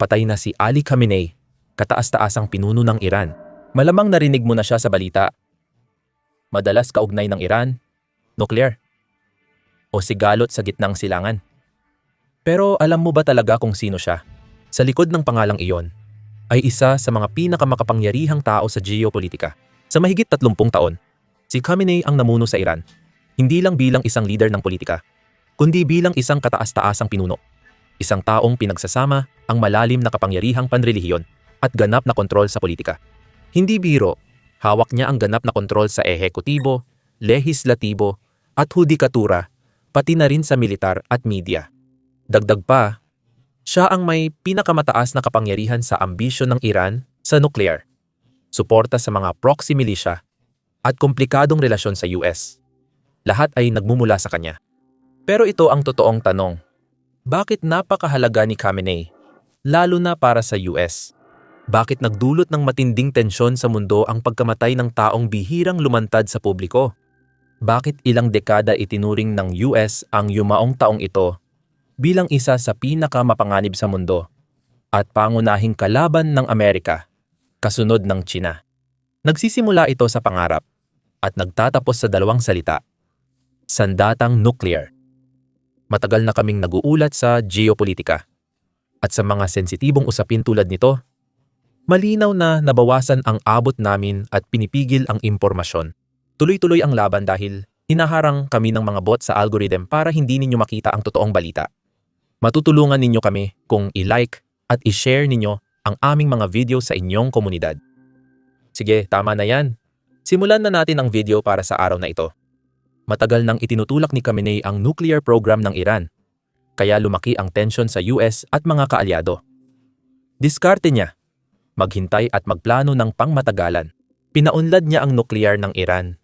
Patay na si Ali Khamenei, kataas-taasang pinuno ng Iran. Malamang narinig mo na siya sa balita. Madalas kaugnay ng Iran, nuclear, o sigalot sa gitnang silangan. Pero alam mo ba talaga kung sino siya? Sa likod ng pangalang iyon, ay isa sa mga pinakamakapangyarihang tao sa geopolitika. Sa mahigit 30 taon, si Khamenei ang namuno sa Iran, hindi lang bilang isang leader ng politika, kundi bilang isang kataas-taasang pinuno. Isang taong pinagsasama ang malalim na kapangyarihang panrelihiyon at ganap na kontrol sa politika. Hindi biro, hawak niya ang ganap na kontrol sa ehekutibo, lehislatibo at hudikatura, pati na rin sa militar at media. Dagdag pa, siya ang may pinakamataas na kapangyarihan sa ambisyon ng Iran sa nuclear, suporta sa mga proxy militia, at komplikadong relasyon sa US. Lahat ay nagmumula sa kanya. Pero ito ang totoong tanong. Bakit napakahalaga ni Khamenei, lalo na para sa US? Bakit nagdulot ng matinding tensyon sa mundo ang pagkamatay ng taong bihirang lumantad sa publiko? Bakit ilang dekada itinuring ng US ang yumaong taong ito bilang isa sa pinakamapanganib sa mundo at pangunahing kalaban ng Amerika, kasunod ng China? Nagsisimula ito sa pangarap at nagtatapos sa dalawang salita: sandatang nuclear. Matagal na kaming nag-uulat sa geopolitika at sa mga sensitibong usapin tulad nito, malinaw na nabawasan ang abot namin at pinipigil ang impormasyon. Tuloy-tuloy ang laban dahil hinaharang kami ng mga bot sa algorithm para hindi ninyo makita ang totoong balita. Matutulungan ninyo kami kung i-like at i-share ninyo ang aming mga video sa inyong komunidad. Sige, tama na yan. Simulan na natin ang video para sa araw na ito. Matagal nang itinutulak ni Khamenei ang nuclear program ng Iran, kaya lumaki ang tensyon sa US at mga kaalyado. Diskarte niya, maghintay at magplano ng pangmatagalan. Pinaunlad niya ang nuclear ng Iran,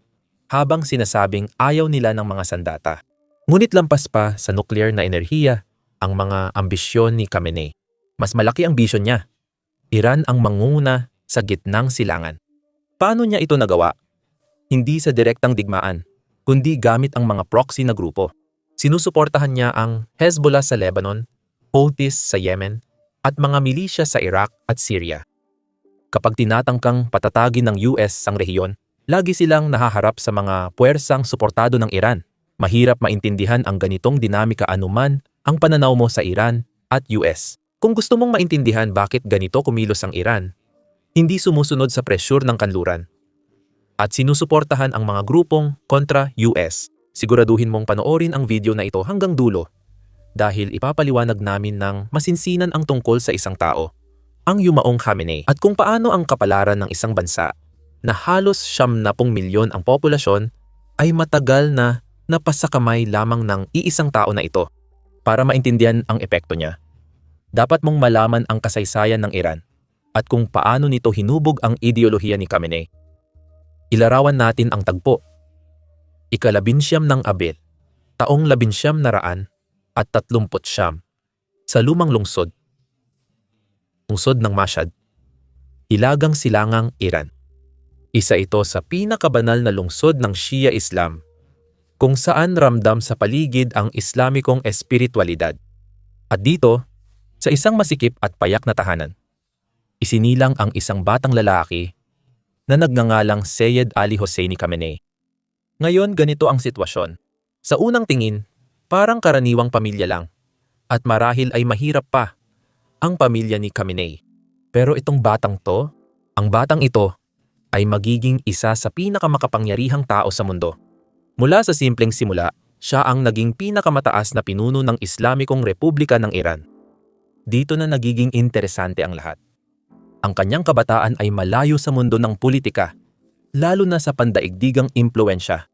habang sinasabing ayaw nila ng mga sandata. Ngunit lampas pa sa nuclear na enerhiya ang mga ambisyon ni Khamenei. Mas malaki ang bisyon niya. Iran ang mangunguna sa gitnang silangan. Paano niya ito nagawa? Hindi sa direktang digmaan, kundi gamit ang mga proxy na grupo. Sinusuportahan niya ang Hezbollah sa Lebanon, Houthis sa Yemen, at mga milisya sa Iraq at Syria. Kapag tinatangkang patatagin ng US ang rehiyon, lagi silang nahaharap sa mga puwersang suportado ng Iran. Mahirap maintindihan ang ganitong dinamika anuman ang pananaw mo sa Iran at US. Kung gusto mong maintindihan bakit ganito kumilos ang Iran, hindi sumusunod sa presyur ng kanluran at sinusuportahan ang mga grupong kontra US, siguraduhin mong panoorin ang video na ito hanggang dulo dahil ipapaliwanag namin ng masinsinan ang tungkol sa isang tao, ang yumaong Khamenei, at kung paano ang kapalaran ng isang bansa na halos 70 milyon ang populasyon ay matagal na napasakamay lamang ng iisang tao na ito. Para maintindihan ang epekto niya, dapat mong malaman ang kasaysayan ng Iran at kung paano nito hinubog ang ideolohiya ni Khamenei. Ilarawan natin ang tagpo. Ika-19 ng Abil, taong 1939 sa lumang lungsod ng Mashhad, Hilagang Silangang Iran. Isa ito sa pinakabanal na lungsod ng Shia Islam, kung saan ramdam sa paligid ang Islamikong espiritualidad. At dito, sa isang masikip at payak na tahanan, isinilang ang isang batang lalaki na nagngangalang Seyyed Ali Hosseini Khamenei. Ngayon ganito ang sitwasyon. Sa unang tingin, parang karaniwang pamilya lang, at marahil ay mahirap pa ang pamilya ni Khamenei. Pero itong batang ito ay magiging isa sa pinakamakapangyarihang tao sa mundo. Mula sa simpleng simula, siya ang naging pinakamataas na pinuno ng Islamikong Republika ng Iran. Dito na nagiging interesante ang lahat. Ang kanyang kabataan ay malayo sa mundo ng politika, lalo na sa pandaigdigang impluwensya.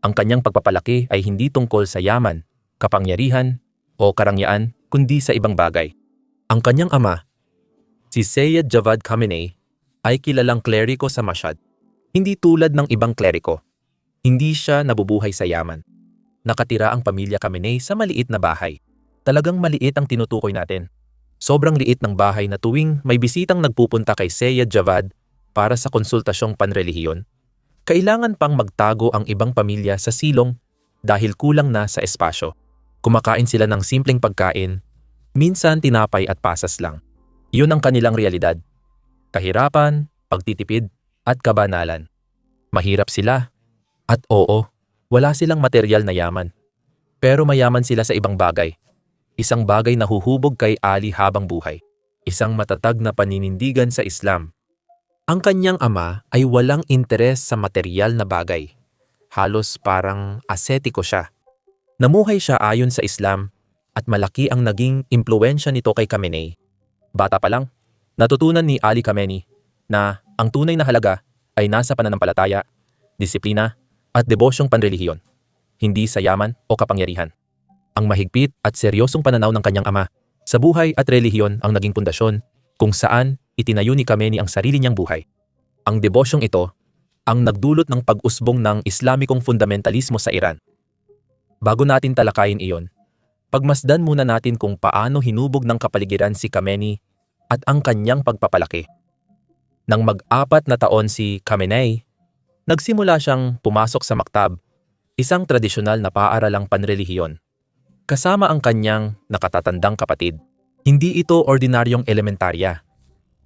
Ang kanyang pagpapalaki ay hindi tungkol sa yaman, kapangyarihan, o karangyaan, kundi sa ibang bagay. Ang kanyang ama, si Seyyed Javad Khamenei, ay kilalang kleriko sa Mashhad. Hindi tulad ng ibang kleriko. Hindi siya nabubuhay sa yaman. Nakatira ang pamilya Khamenei sa maliit na bahay. Talagang maliit ang tinutukoy natin. Sobrang liit ng bahay na tuwing may bisitang nagpupunta kay Seyyed Javad para sa konsultasyong panrelihiyon, kailangan pang magtago ang ibang pamilya sa silong dahil kulang na sa espasyo. Kumakain sila ng simpleng pagkain, minsan tinapay at pasas lang. Iyon ang kanilang realidad. Kahirapan, pagtitipid, at kabanalan. Mahirap sila. At oo, wala silang material na yaman. Pero mayaman sila sa ibang bagay. Isang bagay na huhubog kay Ali habang buhay. Isang matatag na paninindigan sa Islam. Ang kanyang ama ay walang interes sa material na bagay. Halos parang asetiko siya. Namuhay siya ayon sa Islam at malaki ang naging impluwensya nito kay Khamenei. Bata pa lang, natutunan ni Ali Khamenei na ang tunay na halaga ay nasa pananampalataya, disiplina at debosyong panrelihiyon, hindi sa yaman o kapangyarihan. Ang mahigpit at seryosong pananaw ng kanyang ama sa buhay at relihiyon ang naging pundasyon kung saan itinayo ni Khamenei ang sarili niyang buhay. Ang debosyong ito ang nagdulot ng pag-usbong ng Islamikong fundamentalismo sa Iran. Bago natin talakayin iyon, pagmasdan muna natin kung paano hinubog ng kapaligiran si Khamenei at ang kanyang pagpapalaki. Nang mag-4 na taon si Khamenei, nagsimula siyang pumasok sa maktab, isang tradisyonal na paaralang panrelihiyon. Kasama ang kanyang nakatatandang kapatid. Hindi ito ordinaryong elementarya.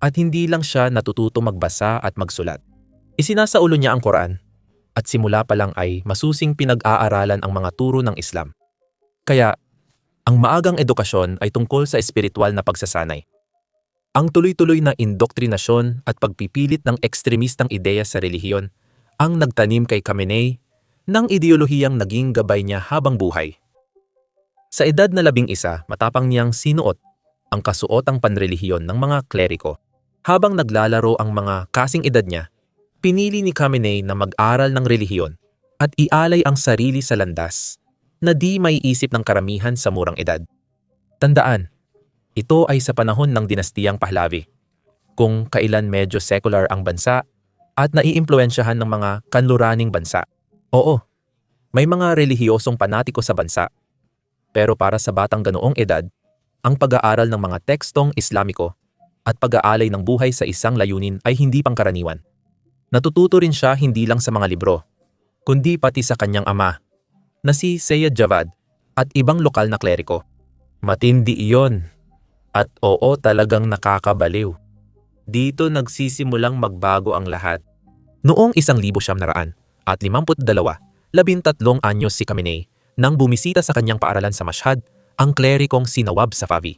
At hindi lang siya natututo magbasa at magsulat. Isinasaulo niya ang Quran at simula pa lang ay masusing pinag-aaralan ang mga turo ng Islam. Kaya, ang maagang edukasyon ay tungkol sa espiritual na pagsasanay. Ang tuloy-tuloy na indoktrinasyon at pagpipilit ng ekstremistang ideya sa relihiyon ang nagtanim kay Khamenei ng ideolohiyang naging gabay niya habang buhay. Sa edad na 11, matapang niyang sinuot ang kasuotang panrelihiyon ng mga kleriko. Habang naglalaro ang mga kasing edad niya, pinili ni Khamenei na mag-aral ng relihiyon at ialay ang sarili sa landas na di maiisip ng karamihan sa murang edad. Tandaan, ito ay sa panahon ng dinastiyang Pahlavi, kung kailan medyo secular ang bansa at naiimpluwensyahan ng mga kanluraning bansa. Oo, may mga relihiyosong panatiko sa bansa. Pero para sa batang ganoong edad, ang pag-aaral ng mga tekstong Islamiko at pag-aalay ng buhay sa isang layunin ay hindi pangkaraniwan. Natututo rin siya hindi lang sa mga libro, kundi pati sa kanyang ama, na si Sayyid Javad at ibang lokal na kleriko. Matindi iyon. At oo, talagang nakakabaliw. Dito nagsisimulang magbago ang lahat. Noong 1952, 13 anyos si Khamenei nang bumisita sa kanyang paaralan sa Mashhad, ang klerikong si Nawab Safavi.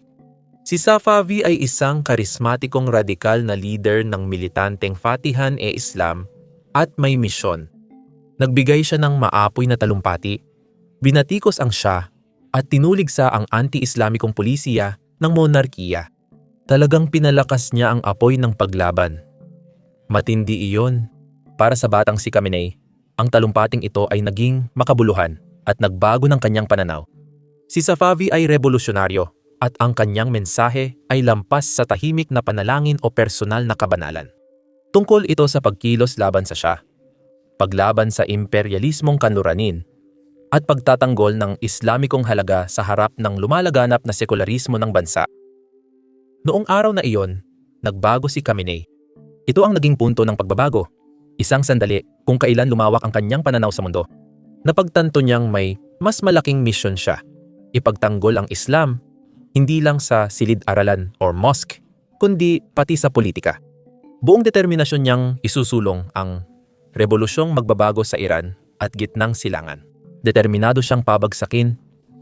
Si Safavi ay isang karismatikong radikal na leader ng militanteng Fatihan-e-Islam at may misyon. Nagbigay siya ng maapoy na talumpati, binatikos ang Shah at tinuligsa ang anti-Islamikong polisiya ng monarkiya. Talagang pinalakas niya ang apoy ng paglaban. Matindi iyon. Para sa batang si Khamenei, ang talumpating ito ay naging makabuluhan at nagbago ng kanyang pananaw. Si Safavi ay revolusyonaryo at ang kanyang mensahe ay lampas sa tahimik na panalangin o personal na kabanalan. Tungkol ito sa pagkilos laban sa Shah, paglaban sa imperialismong kanluranin, at pagtatanggol ng Islamikong halaga sa harap ng lumalaganap na sekularismo ng bansa. Noong araw na iyon, nagbago si Khamenei. Ito ang naging punto ng pagbabago. Isang sandali kung kailan lumawak ang kanyang pananaw sa mundo. Napagtanto niyang may mas malaking misyon siya. Ipagtanggol ang Islam, hindi lang sa silid-aralan or mosque, kundi pati sa politika. Buong determinasyon niyang isusulong ang rebolusyong magbabago sa Iran at gitnang silangan. Determinado siyang pabagsakin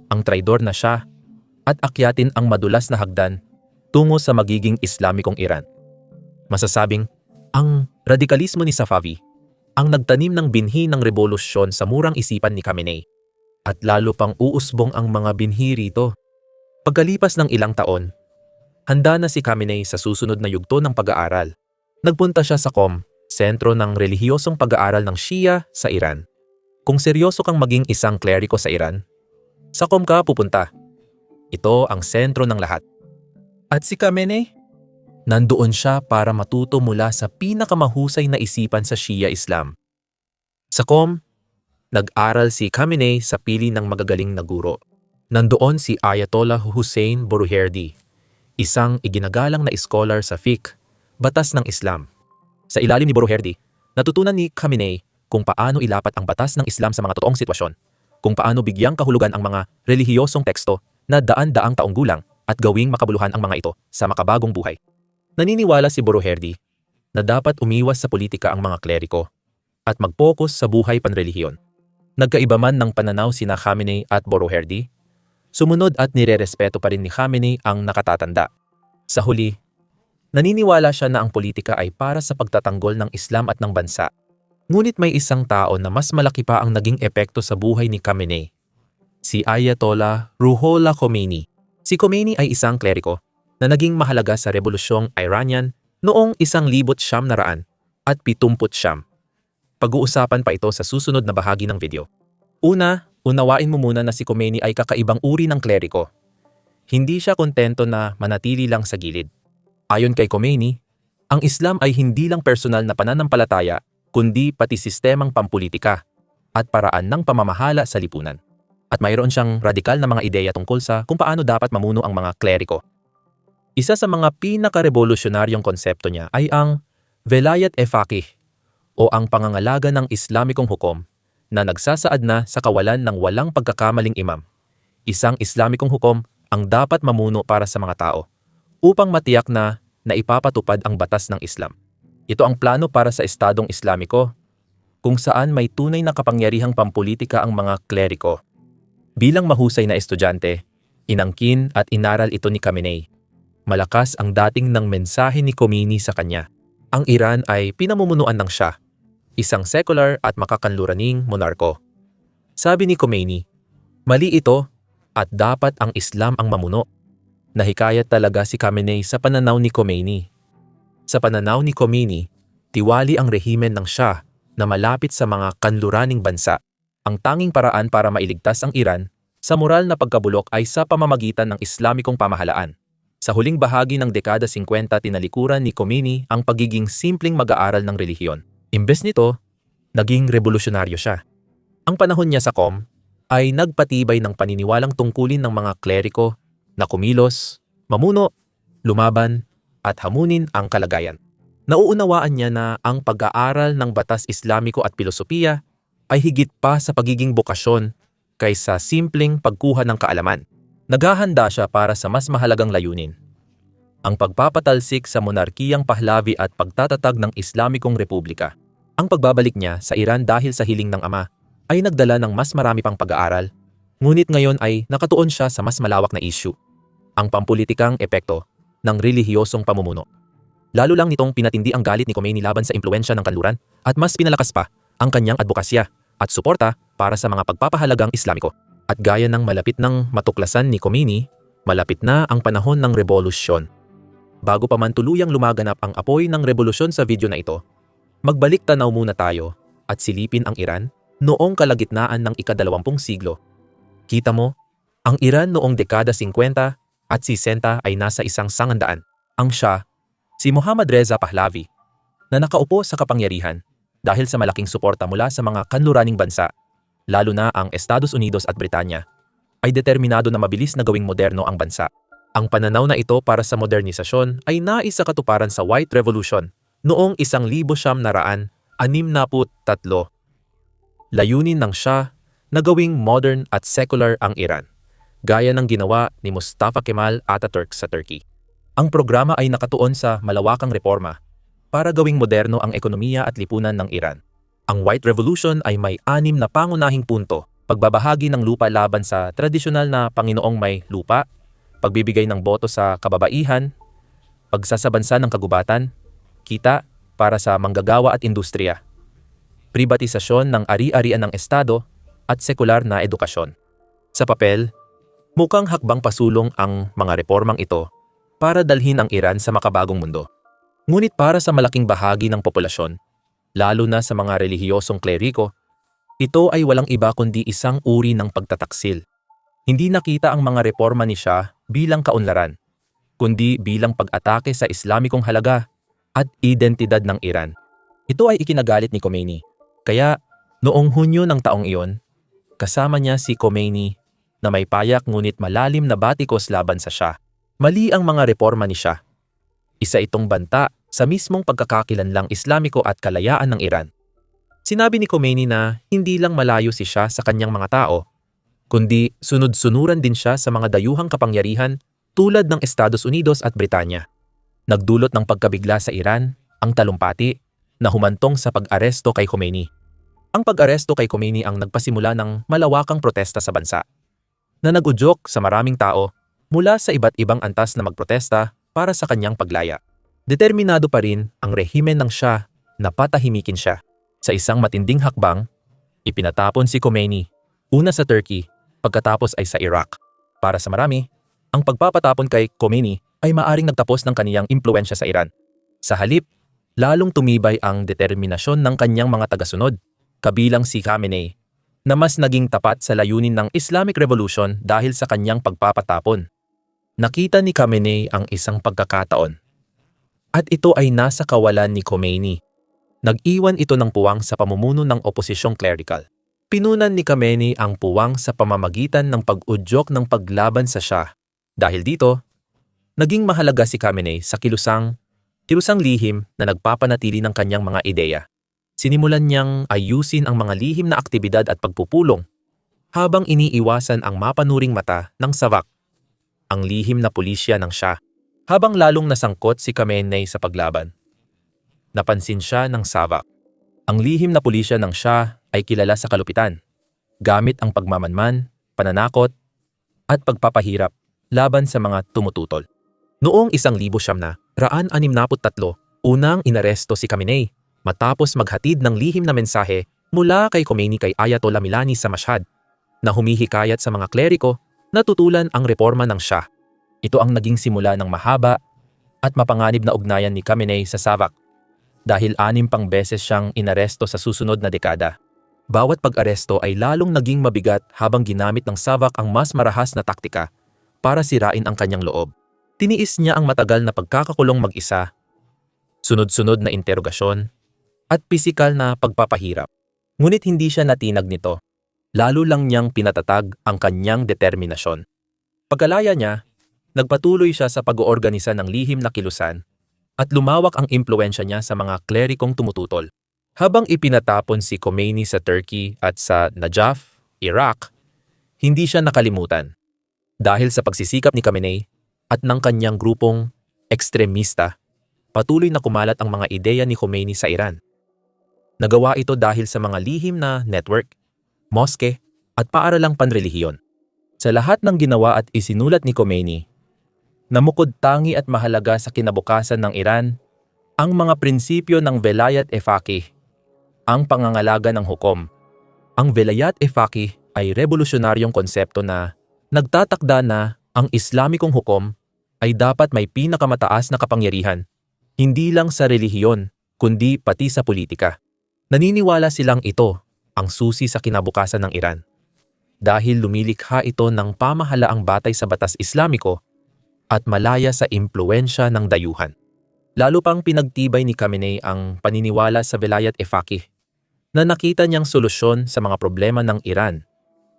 ang traidor na Shah at akyatin ang madulas na hagdan tungo sa magiging Islamikong Iran. Masasabing, ang radikalismo ni Safavi ang nagtanim ng binhi ng revolusyon sa murang isipan ni Khamenei at lalo pang uusbong ang mga binhi rito. Pagkalipas ng ilang taon, handa na si Khamenei sa susunod na yugto ng pag-aaral. Nagpunta siya sa Qom, sentro ng relihiyosong pag-aaral ng Shia sa Iran. Kung seryoso kang maging isang kleriko sa Iran, sa Qom ka pupunta. Ito ang sentro ng lahat. At si Khamenei, nandoon siya para matuto mula sa pinakamahusay na isipan sa Shia Islam. Sa Qom, nag-aral si Khamenei sa pili ng magagaling na guro. Nandoon si Ayatollah Hussein Borujerdi, isang iginagalang na scholar sa fiqh, batas ng Islam. Sa ilalim ni Borujerdi, natutunan ni Khamenei kung paano ilapat ang batas ng Islam sa mga totoong sitwasyon, kung paano bigyang kahulugan ang mga relihiyosong teksto na daan-daang taong gulang at gawing makabuluhan ang mga ito sa makabagong buhay. Naniniwala si Boroherdi na dapat umiwas sa politika ang mga kleriko at mag-focus sa buhay panrelihiyon. Nagkaiba man ng pananaw sina Khamenei at Boroherdi, sumunod at nirerespeto pa rin ni Khamenei ang nakatatanda. Sa huli, naniniwala siya na ang politika ay para sa pagtatanggol ng Islam at ng bansa. Ngunit may isang tao na mas malaki pa ang naging epekto sa buhay ni Khamenei, si Ayatollah Ruhollah Khomeini. Si Khomeini ay isang kleriko na naging mahalaga sa Rebolusyong Iranian noong 1979. Pag-uusapan pa ito sa susunod na bahagi ng video. Una, unawain mo muna na si Khomeini ay kakaibang uri ng kleriko. Hindi siya kontento na manatili lang sa gilid. Ayon kay Khomeini, ang Islam ay hindi lang personal na pananampalataya, kundi pati sistemang pampulitika at paraan ng pamamahala sa lipunan. At mayroon siyang radikal na mga ideya tungkol sa kung paano dapat mamuno ang mga kleriko. Isa sa mga pinaka-revolusyonaryong konsepto niya ay ang Velayat-e Faqih o ang pangangalaga ng Islamikong hukom na nagsasaad na sa kawalan ng walang pagkakamaling imam. Isang Islamikong hukom ang dapat mamuno para sa mga tao upang matiyak na naipapatupad ang batas ng Islam. Ito ang plano para sa Estadong Islamiko, kung saan may tunay na kapangyarihang pampulitika ang mga kleriko. Bilang mahusay na estudyante, inangkin at inaral ito ni Khamenei. Malakas ang dating ng mensahe ni Khomeini sa kanya. Ang Iran ay pinamumunuan ng Shah, isang secular at makakanluraning monarko. Sabi ni Khomeini, mali ito at dapat ang Islam ang mamuno. Nahikayat talaga si Khamenei sa pananaw ni Khomeini. Sa pananaw ni Khomeini, tiwali ang rehimen ng Shah na malapit sa mga kanluraning bansa. Ang tanging paraan para mailigtas ang Iran sa moral na pagkabulok ay sa pamamagitan ng Islamikong pamahalaan. Sa huling bahagi ng dekada 50, tinalikuran ni Khomeini ang pagiging simpleng mag-aaral ng relihiyon. Imbes nito, naging revolusyonaryo siya. Ang panahon niya sa QOM ay nagpatibay ng paniniwalang tungkulin ng mga kleriko na kumilos, mamuno, lumaban, at hamunin ang kalagayan. Nauunawaan niya na ang pag-aaral ng batas Islamiko at pilosopiya ay higit pa sa pagiging bokasyon kaysa simpleng pagkuha ng kaalaman. Naghahanda siya para sa mas mahalagang layunin, ang pagpapatalsik sa monarkiyang Pahlavi at pagtatatag ng Islamikong Republika. Ang pagbabalik niya sa Iran dahil sa hiling ng ama ay nagdala ng mas marami pang pag-aaral, ngunit ngayon ay nakatuon siya sa mas malawak na issue, ang pampulitikang epekto ng relihiyosong pamumuno. Lalo lang nitong pinatindi ang galit ni Khomeini laban sa impluwensya ng kanluran at mas pinalakas pa ang kanyang advokasya at suporta para sa mga pagpapahalagang Islamiko. At gaya ng malapit ng matuklasan ni Khomeini, malapit na ang panahon ng revolusyon. Bago pa man tuluyang lumaganap ang apoy ng revolusyon sa video na ito, magbalik tanaw muna tayo at silipin ang Iran noong kalagitnaan ng ika-20 siglo. Kita mo, ang Iran noong dekada 50 at 60 ay nasa isang sangandaan. Ang Shah, si Mohammad Reza Pahlavi, na nakaupo sa kapangyarihan dahil sa malaking suporta mula sa mga kanluraning bansa, lalo na ang Estados Unidos at Britanya, ay determinado na mabilis na gawing moderno ang bansa. Ang pananaw na ito para sa modernisasyon ay nais sa katuparan sa White Revolution noong 1963. Layunin ng Shah na gawing modern at secular ang Iran, gaya ng ginawa ni Mustafa Kemal Ataturk sa Turkey. Ang programa ay nakatuon sa malawakang reforma para gawing moderno ang ekonomiya at lipunan ng Iran. Ang White Revolution ay may 6 na pangunahing punto: pagbabahagi ng lupa laban sa tradisyonal na Panginoong may lupa, pagbibigay ng boto sa kababaihan, pagsasabansa ng kagubatan, kita para sa manggagawa at industriya, pribatisasyon ng ari-arian ng Estado, at sekular na edukasyon. Sa papel, mukhang hakbang pasulong ang mga reformang ito para dalhin ang Iran sa makabagong mundo. Ngunit para sa malaking bahagi ng populasyon, lalo na sa mga relihiyosong kleriko, ito ay walang iba kundi isang uri ng pagtataksil. Hindi nakita ang mga reforma ni Shah bilang kaunlaran, kundi bilang pag-atake sa Islamikong halaga at identidad ng Iran. Ito ay ikinagalit ni Khomeini. Kaya, noong Hunyo ng taong iyon, kasama niya si Khomeini na may payak ngunit malalim na batikos laban sa Shah. Mali ang mga reforma ni Shah. Isa itong banta sa mismong pagkakakilanlang Islamiko at kalayaan ng Iran. Sinabi ni Khomeini na hindi lang malayo si Shah sa kanyang mga tao, kundi sunod-sunuran din siya sa mga dayuhang kapangyarihan tulad ng Estados Unidos at Britanya. Nagdulot ng pagkabigla sa Iran ang talumpati na humantong sa pag-aresto kay Khomeini. Ang pag-aresto kay Khomeini ang nagpasimula ng malawakang protesta sa bansa na nag-udyok sa maraming tao mula sa iba't ibang antas na magprotesta para sa kanyang paglaya. Determinado pa rin ang rehimen ng Shah na patahimikin siya. Sa isang matinding hakbang, ipinatapon si Khomeini, una sa Turkey, pagkatapos ay sa Iraq. Para sa marami, ang pagpapatapon kay Khomeini ay maaring nagtapos ng kaniyang impluensya sa Iran. Sa halip, lalong tumibay ang determinasyon ng kanyang mga tagasunod, kabilang si Khamenei, na mas naging tapat sa layunin ng Islamic Revolution dahil sa kanyang pagpapatapon. Nakita ni Khamenei ang isang pagkakataon. At ito ay nasa kawalan ni Khomeini. Nag-iwan ito ng puwang sa pamumuno ng oposisyong clerical. Pinunan ni Khamenei ang puwang sa pamamagitan ng pag-udyok ng paglaban sa Shah. Dahil dito, naging mahalaga si Khamenei sa kilusang lihim na nagpapanatili ng kanyang mga ideya. Sinimulan niyang ayusin ang mga lihim na aktibidad at pagpupulong habang iniiwasan ang mapanuring mata ng SAVAK, ang lihim na pulisya ng Shah. Habang lalong nasangkot si Khamenei sa paglaban, napansin siya ng SAVAK. Ang lihim na pulisya ng Shah ay kilala sa kalupitan, gamit ang pagmamanman, pananakot, at pagpapahirap laban sa mga tumututol. Noong 1963, unang inaresto si Khamenei matapos maghatid ng lihim na mensahe mula kay Khomeini kay Ayatollah Milani sa Mashhad na humihikayat sa mga kleriko na tutulan ang reforma ng Shah. Ito ang naging simula ng mahaba at mapanganib na ugnayan ni Khamenei sa SAVAK dahil 6 pang beses siyang inaresto sa susunod na dekada. Bawat pag-aresto ay lalong naging mabigat habang ginamit ng SAVAK ang mas marahas na taktika para sirain ang kanyang loob. Tiniis niya ang matagal na pagkakakulong mag-isa, sunod-sunod na interogasyon, at pisikal na pagpapahirap. Ngunit hindi siya natinag nito. Lalo lang niyang pinatatag ang kanyang determinasyon. Pagkalaya niya, nagpatuloy siya sa pag-oorganisa ng lihim na kilusan at lumawak ang impluensya niya sa mga klerikong tumututol. Habang ipinatapon si Khomeini sa Turkey at sa Najaf, Iraq, hindi siya nakalimutan. Dahil sa pagsisikap ni Khamenei at ng kanyang grupong ekstremista, patuloy na kumalat ang mga ideya ni Khomeini sa Iran. Nagawa ito dahil sa mga lihim na network, moske, at paaralang panrelihiyon. Sa lahat ng ginawa at isinulat ni Khomeini, namukod tangi at mahalaga sa kinabukasan ng Iran ang mga prinsipyo ng Velayat-e-Faqih, ang pangangalaga ng hukom. Ang Velayat-e-Faqih ay revolusyonaryong konsepto na nagtatakda na ang Islamikong hukom ay dapat may pinakamataas na kapangyarihan, hindi lang sa relihiyon, kundi pati sa politika. Naniniwala silang ito ang susi sa kinabukasan ng Iran. Dahil lumilikha ito ng pamahalaang batay sa batas Islamiko at malaya sa impluensya ng dayuhan. Lalo pang pinagtibay ni Khamenei ang paniniwala sa Velayat-e-Faqih na nakita niyang solusyon sa mga problema ng Iran,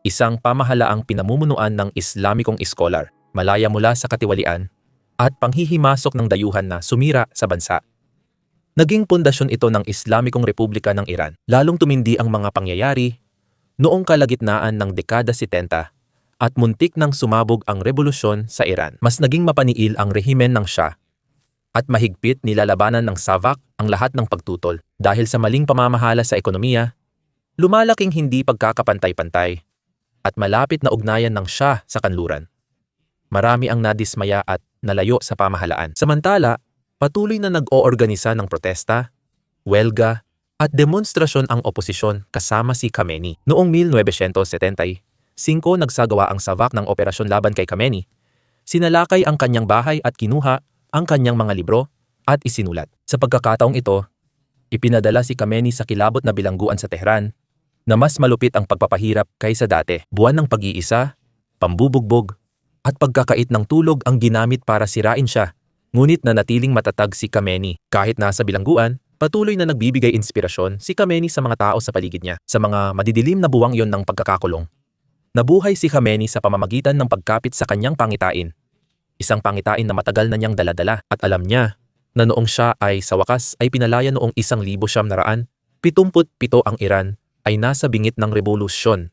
isang pamahalaang pinamumunuan ng Islamikong iskolar, malaya mula sa katiwalian at panghihimasok ng dayuhan na sumira sa bansa. Naging pundasyon ito ng Islamikong Republika ng Iran. Lalong tumindi ang mga pangyayari noong kalagitnaan ng dekada 70 at muntik nang sumabog ang revolusyon sa Iran. Mas naging mapaniil ang rehimen ng Shah at mahigpit nilalabanan ng SAVAK ang lahat ng pagtutol. Dahil sa maling pamamahala sa ekonomiya, lumalaking hindi pagkakapantay-pantay at malapit na ugnayan ng Shah sa kanluran. Marami ang nadismaya at nalayo sa pamahalaan. Samantala, patuloy na nag-oorganisa ng protesta, welga, at demonstrasyon ang oposisyon kasama si Khamenei. Noong 1975, nagsagawa ang SAVAK ng operasyon laban kay Khamenei. Sinalakay ang kanyang bahay at kinuha ang kanyang mga libro at isinulat. Sa pagkakataong ito, ipinadala si Khamenei sa kilabot na bilangguan sa Tehran na mas malupit ang pagpapahirap kaysa dati. Buwan ng pag-iisa, pambubugbog, at pagkakait ng tulog ang ginamit para sirain siya. Ngunit nanatiling matatag si Khamenei. Kahit nasa bilangguan, patuloy na nagbibigay inspirasyon si Khamenei sa mga tao sa paligid niya. Sa mga madidilim na buwang iyon ng pagkakakulong, nabuhay si Khamenei sa pamamagitan ng pagkapit sa kanyang pangitain. Isang pangitain na matagal na niyang daladala at alam niya na noong siya ay sa wakas ay pinalaya noong 1977 ang Iran ay nasa bingit ng revolusyon.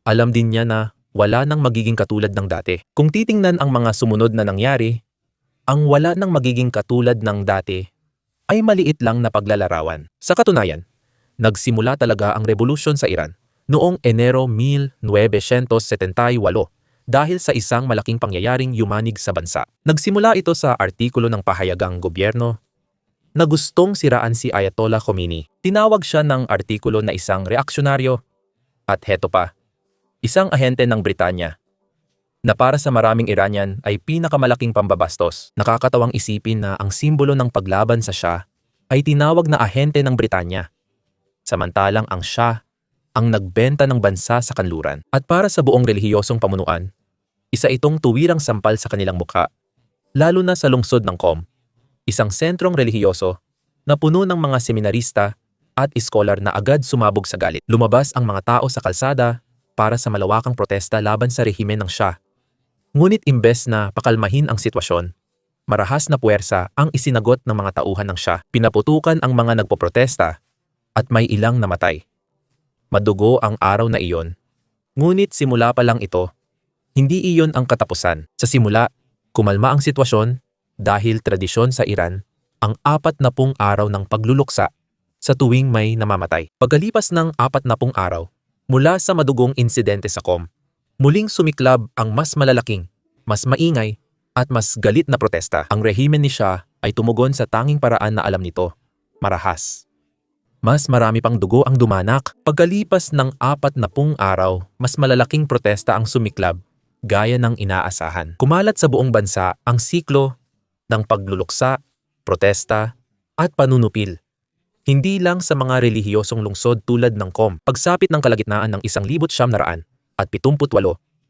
Alam din niya na wala nang magiging katulad ng dati. Kung titingnan ang mga sumunod na nangyari, ang wala nang magiging katulad ng dati ay maliit lang na paglalarawan. Sa katunayan, nagsimula talaga ang revolusyon sa Iran noong Enero 1978 dahil sa isang malaking pangyayaring yumanig sa bansa. Nagsimula ito sa artikulo ng pahayagang gobyerno na gustong siraan si Ayatollah Khomeini. Tinawag siya ng artikulo na isang reaksyonaryo at heto pa, isang ahente ng Britanya na para sa maraming Iranian ay pinakamalaking pambabastos. Nakakatawang isipin na ang simbolo ng paglaban sa Shah ay tinawag na ahente ng Britanya, samantalang ang Shah ang nagbenta ng bansa sa kanluran. At para sa buong relihiyosong pamunuan, isa itong tuwirang sampal sa kanilang mukha, lalo na sa lungsod ng Qom, isang sentrong relihiyoso na puno ng mga seminarista at iskolar na agad sumabog sa galit. Lumabas ang mga tao sa kalsada para sa malawakang protesta laban sa rehimen ng Shah. Ngunit imbes na pakalmahin ang sitwasyon, marahas na puwersa ang isinagot ng mga tauhan ng Shah. Pinaputukan ang mga nagpoprotesta at may ilang namatay. Madugo ang araw na iyon. Ngunit simula pa lang ito, hindi iyon ang katapusan. Sa simula, kumalma ang sitwasyon dahil tradisyon sa Iran ang 40 araw ng pagluluksa sa tuwing may namamatay. Pagkalipas ng 40 araw, mula sa madugong insidente sa Qom, muling sumiklab ang mas malalaking, mas maingay, at mas galit na protesta. Ang rehimen ni Shah ay tumugon sa tanging paraan na alam nito, marahas. Mas marami pang dugo ang dumanak. Pagkalipas ng 40 araw, mas malalaking protesta ang sumiklab, gaya ng inaasahan. Kumalat sa buong bansa ang siklo ng pagluluksa, protesta, at panunupil. Hindi lang sa mga relihiyosong lungsod tulad ng Qom. Pagsapit ng kalagitnaan ng 1,978,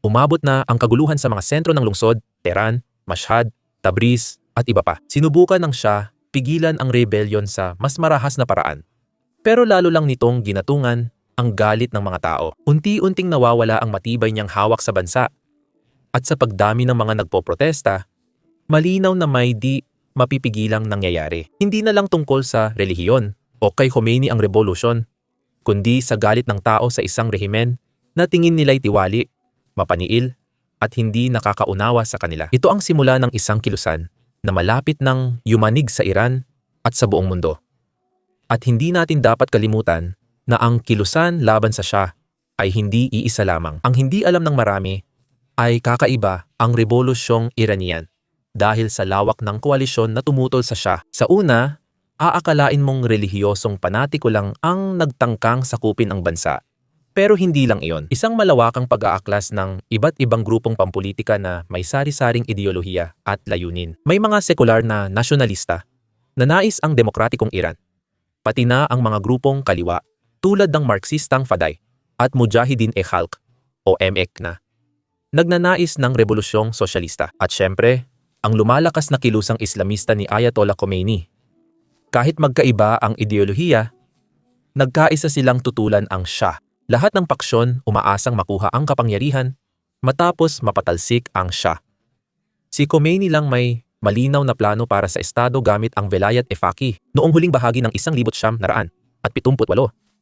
umabot na ang kaguluhan sa mga sentro ng lungsod, Tehran, Mashhad, Tabriz, at iba pa. Sinubukan ng Shah pigilan ang rebellion sa mas marahas na paraan. Pero lalo lang nitong ginatungan ang galit ng mga tao. Unti-unting nawawala ang matibay niyang hawak sa bansa. At sa pagdami ng mga nagpoprotesta, malinaw na may di mapipigilang nangyayari. Hindi na lang tungkol sa relihiyon o kay Khomeini ang revolusyon, kundi sa galit ng tao sa isang rehimen na tingin nila'y tiwali, mapaniil, at hindi nakakaunawa sa kanila. Ito ang simula ng isang kilusan na malapit ng yumanig sa Iran at sa buong mundo. At hindi natin dapat kalimutan na ang kilusan laban sa Shah ay hindi iisa lamang. Ang hindi alam ng marami ay kakaiba ang rebolusyong Iranian dahil sa lawak ng koalisyon na tumutol sa Shah. Sa una, aakalain mong relihiyosong panatiko lang ang nagtangkang sakupin ang bansa. Pero hindi lang iyon. Isang malawakang pag-aaklas ng iba't ibang grupong pampolitika na may sari-saring ideolohiya at layunin. May mga sekular na nasyonalista na nais ang demokratikong Iran, pati na ang mga grupong kaliwa tulad ng Marxistang Faday at Mujahideen-e-Khalq o MEK na nagnanais ng rebolusyong sosyalista. At syempre, ang lumalakas na kilusang Islamista ni Ayatollah Khomeini. Kahit magkaiba ang ideolohiya, nagkaisa silang tutulan ang Shah. Lahat ng paksyon umaasang makuha ang kapangyarihan matapos mapatalsik ang Shah. Si Khomeini lang may malinaw na plano para sa estado gamit ang Velayat-e-Faqih. Noong huling bahagi ng 1978,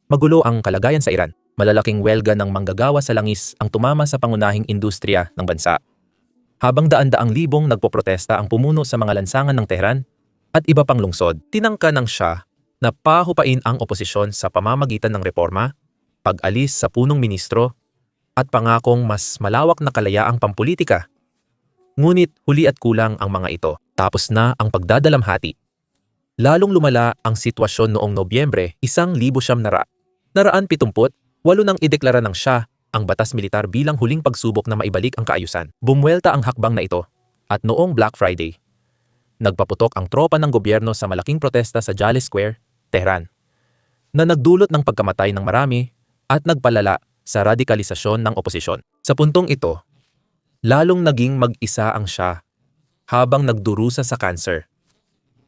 magulo ang kalagayan sa Iran. Malalaking welga ng manggagawa sa langis ang tumama sa pangunahing industriya ng bansa. Habang daan-daang libong nagpoprotesta ang pumuno sa mga lansangan ng Tehran at iba pang lungsod, tinangka ng Shah na pahupain ang oposisyon sa pamamagitan ng reforma, pag-alis sa punong ministro, at pangakong mas malawak na kalayaang pampolitika. Ngunit huli at kulang ang mga ito. Tapos na ang pagdadalamhati. Lalong lumala ang sitwasyon noong Nobyembre 1978 nang ideklara ng Shah ang batas militar bilang huling pagsubok na maibalik ang kaayusan. Bumwelta ang hakbang na ito at noong Black Friday, nagpaputok ang tropa ng gobyerno sa malaking protesta sa Jaleh Square, Tehran, na nagdulot ng pagkamatay ng marami at nagpalala sa radikalisasyon ng oposisyon. Sa puntong ito, lalong naging mag-isa ang Shah habang nagdurusa sa cancer.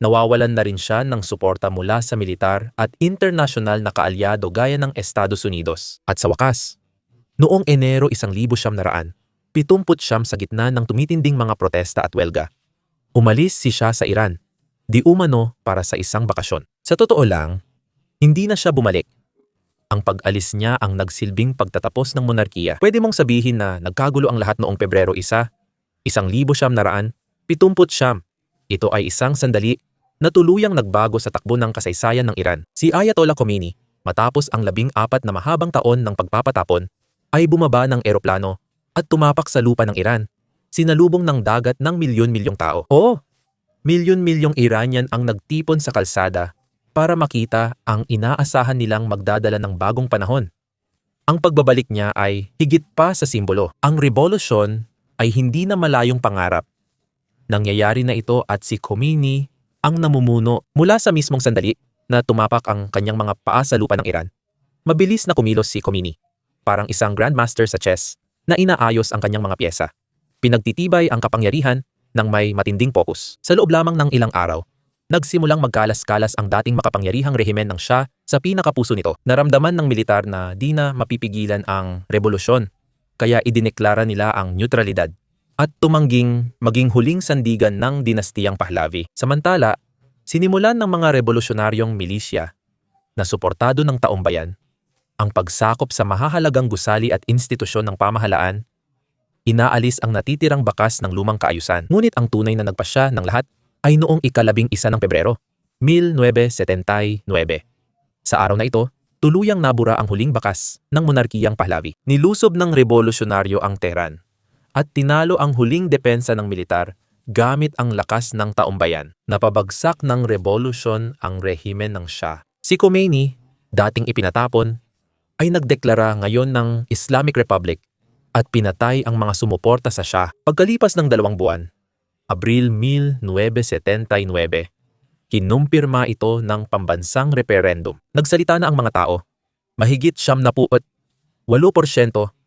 Nawawalan na rin siya ng suporta mula sa militar at internasyonal na kaalyado gaya ng Estados Unidos. At sa wakas, noong Enero 1979, sa gitna ng tumitinding mga protesta at welga, umalis si Shah sa Iran, di umano para sa isang bakasyon. Sa totoo lang, hindi na siya bumalik. Ang pag-alis niya ang nagsilbing pagtatapos ng monarkiya. Pwede mong sabihin na nagkagulo ang lahat noong Pebrero 1, 1979. Ito ay isang sandali na tuluyang nagbago sa takbo ng kasaysayan ng Iran. Si Ayatollah Khomeini, matapos ang 14 na mahabang taon ng pagpapatapon, ay bumaba ng eroplano at tumapak sa lupa ng Iran. Sinalubong ng dagat ng milyon-milyong tao. Oo, milyon-milyong Iranian ang nagtipon sa kalsada para makita ang inaasahan nilang magdadala ng bagong panahon. Ang pagbabalik niya ay higit pa sa simbolo. Ang revolusyon ay hindi na malayong pangarap. Nangyayari na ito at si Khomeini ang namumuno mula sa mismong sandali na tumapak ang kanyang mga paa sa lupa ng Iran. Mabilis na kumilos si Khomeini, parang isang grandmaster sa chess na inaayos ang kanyang mga pyesa. Pinagtitibay ang kapangyarihan ng may matinding focus. Sa loob lamang ng ilang araw, nagsimulang magkalas-kalas ang dating makapangyarihang rehimen ng Shah sa pinakapuso nito. Naramdaman ng militar na di na mapipigilan ang revolusyon, kaya idineklara nila ang neutralidad at tumangging maging huling sandigan ng dinastiyang Pahlavi. Samantala, sinimulan ng mga revolusyonaryong milisya na suportado ng taong bayan ang pagsakop sa mahahalagang gusali at institusyon ng pamahalaan. Inaalis ang natitirang bakas ng lumang kaayusan. Ngunit ang tunay na nagpasya ng lahat ay noong ika-11 ng Pebrero, 1979. Sa araw na ito, tuluyang nabura ang huling bakas ng monarkiyang Pahlavi. Nilusob ng revolusyonaryo ang Tehran at tinalo ang huling depensa ng militar gamit ang lakas ng taumbayan. Napabagsak ng revolusyon ang rehimen ng Shah. Si Khomeini, dating ipinatapon, ay nagdeklara ngayon ng Islamic Republic at pinatay ang mga sumuporta sa Shah. Pagkalipas ng 2 buwan, Abril 1979, kinumpirma ito ng pambansang referendum. Nagsalita na ang mga tao. Mahigit 78%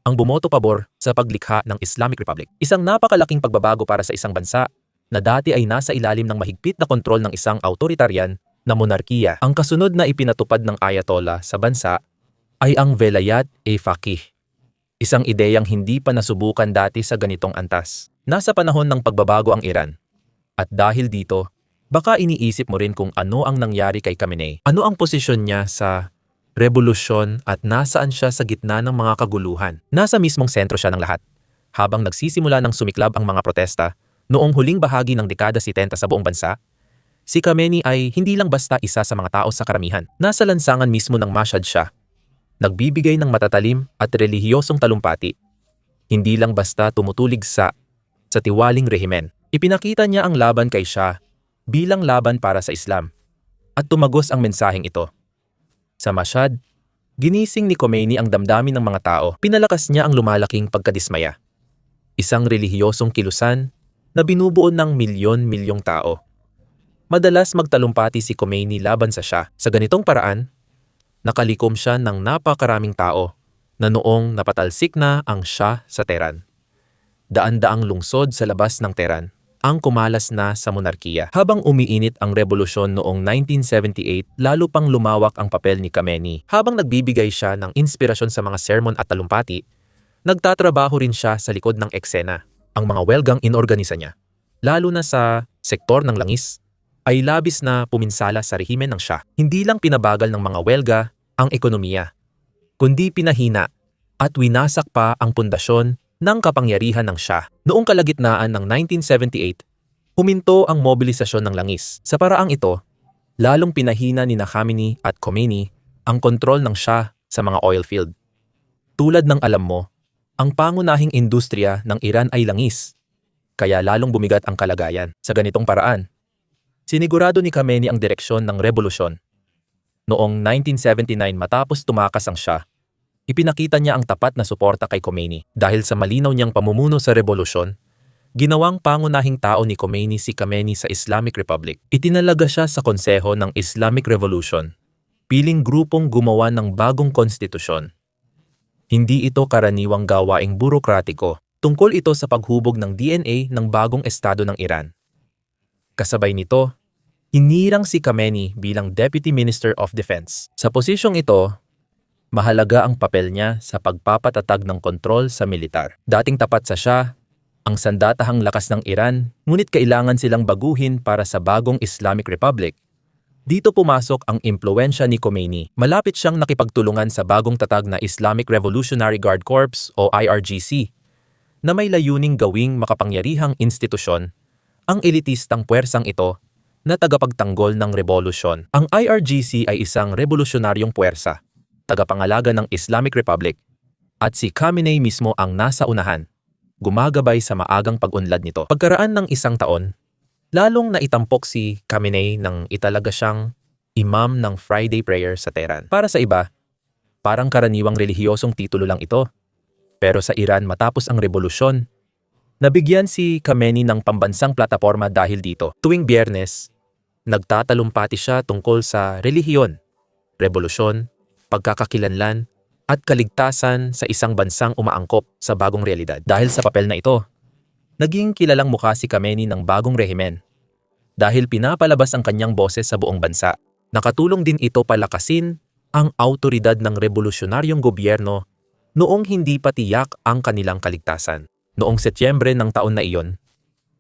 ang bumoto pabor sa paglikha ng Islamic Republic. Isang napakalaking pagbabago para sa isang bansa na dati ay nasa ilalim ng mahigpit na kontrol ng isang autoritarian na monarkiya. Ang kasunod na ipinatupad ng Ayatollah sa bansa ay ang Velayat-e-Faqih. Isang ideyang hindi pa nasubukan dati sa ganitong antas. Nasa panahon ng pagbabago ang Iran. At dahil dito, baka iniisip mo rin kung ano ang nangyari kay Khamenei. Ano ang posisyon niya sa revolusyon at nasaan siya sa gitna ng mga kaguluhan. Nasa mismong sentro siya ng lahat. Habang nagsisimula ng sumiklab ang mga protesta, noong huling bahagi ng dekada 70 sa buong bansa, si Khamenei ay hindi lang basta isa sa mga tao sa karamihan. Nasa lansangan mismo ng Mashhad siya. Nagbibigay ng matatalim at relihiyosong talumpati. Hindi lang basta tumutulig sa tiwaling rehimen. Ipinakita niya ang laban kay Shah bilang laban para sa Islam at tumagos ang mensaheng ito. Sa Mashhad, ginising ni Khomeini ang damdamin ng mga tao. Pinalakas niya ang lumalaking pagkadismaya. Isang relihiyosong kilusan na binubuo ng milyon-milyong tao. Madalas magtalumpati si Khomeini laban sa Shah. Sa ganitong paraan, nakalikom siya ng napakaraming tao na noong napatalsik na ang Shah sa Tehran. Daan-daang lungsod sa labas ng Tehran ang kumalas na sa monarkiya. Habang umiinit ang revolusyon noong 1978, lalo pang lumawak ang papel ni Khamenei. Habang nagbibigay siya ng inspirasyon sa mga sermon at talumpati, nagtatrabaho rin siya sa likod ng eksena. Ang mga welgang inorganisa niya, lalo na sa sektor ng langis, ay labis na puminsala sa rehimen ng Shah. Hindi lang pinabagal ng mga welga ang ekonomiya, kundi pinahina at winasak pa ang pundasyon ng kapangyarihan ng Shah. Noong kalagitnaan ng 1978, huminto ang mobilisasyon ng langis. Sa paraang ito, lalong pinahina ni Khamenei at Khomeini ang kontrol ng Shah sa mga oil field. Tulad ng alam mo, ang pangunahing industriya ng Iran ay langis, kaya lalong bumigat ang kalagayan. Sa ganitong paraan, sinigurado ni Khamenei ang direksyon ng revolusyon. Noong 1979 matapos tumakas ang Shah, ipinakita niya ang tapat na suporta kay Khomeini. Dahil sa malinaw niyang pamumuno sa revolusyon, ginawang pangunahing tao ni Khomeini si Khamenei sa Islamic Republic. Itinalaga siya sa konseho ng Islamic Revolution, piling grupong gumawa ng bagong konstitusyon. Hindi ito karaniwang gawaing burokratiko. Tungkol ito sa paghubog ng DNA ng bagong estado ng Iran. Kasabay nito, hinirang si Khamenei bilang Deputy Minister of Defense. Sa posisyong ito, mahalaga ang papel niya sa pagpapatatag ng kontrol sa militar. Dating tapat sa Shah, ang sandatahang lakas ng Iran, ngunit kailangan silang baguhin para sa bagong Islamic Republic. Dito pumasok ang impluwensya ni Khomeini. Malapit siyang nakipagtulungan sa bagong tatag na Islamic Revolutionary Guard Corps o IRGC na may layuning gawing makapangyarihang institusyon ang elitistang puwersang ito na tagapagtanggol ng revolusyon. Ang IRGC ay isang revolusyonaryong puwersa, tagapangalaga ng Islamic Republic, at si Khamenei mismo ang nasa unahan, gumagabay sa maagang pag-unlad nito. Pagkaraan ng isang taon, lalong naitampok si Khamenei nang italaga siyang imam ng Friday prayer sa Tehran. Para sa iba, parang karaniwang relihiyosong titulo lang ito. Pero sa Iran matapos ang revolusyon, nabigyan si Khamenei ng pambansang plataporma dahil dito. Tuwing Biyernes, nagtatalumpati siya tungkol sa relihiyon, revolusyon, pagkakakilanlan, at kaligtasan sa isang bansang umaangkop sa bagong realidad. Dahil sa papel na ito, naging kilalang mukha si Khamenei ng bagong rehimen dahil pinapalabas ang kanyang boses sa buong bansa. Nakatulong din ito palakasin ang awtoridad ng revolusyonaryong gobyerno noong hindi pa tiyak ang kanilang kaligtasan. Noong Setyembre ng taon na iyon,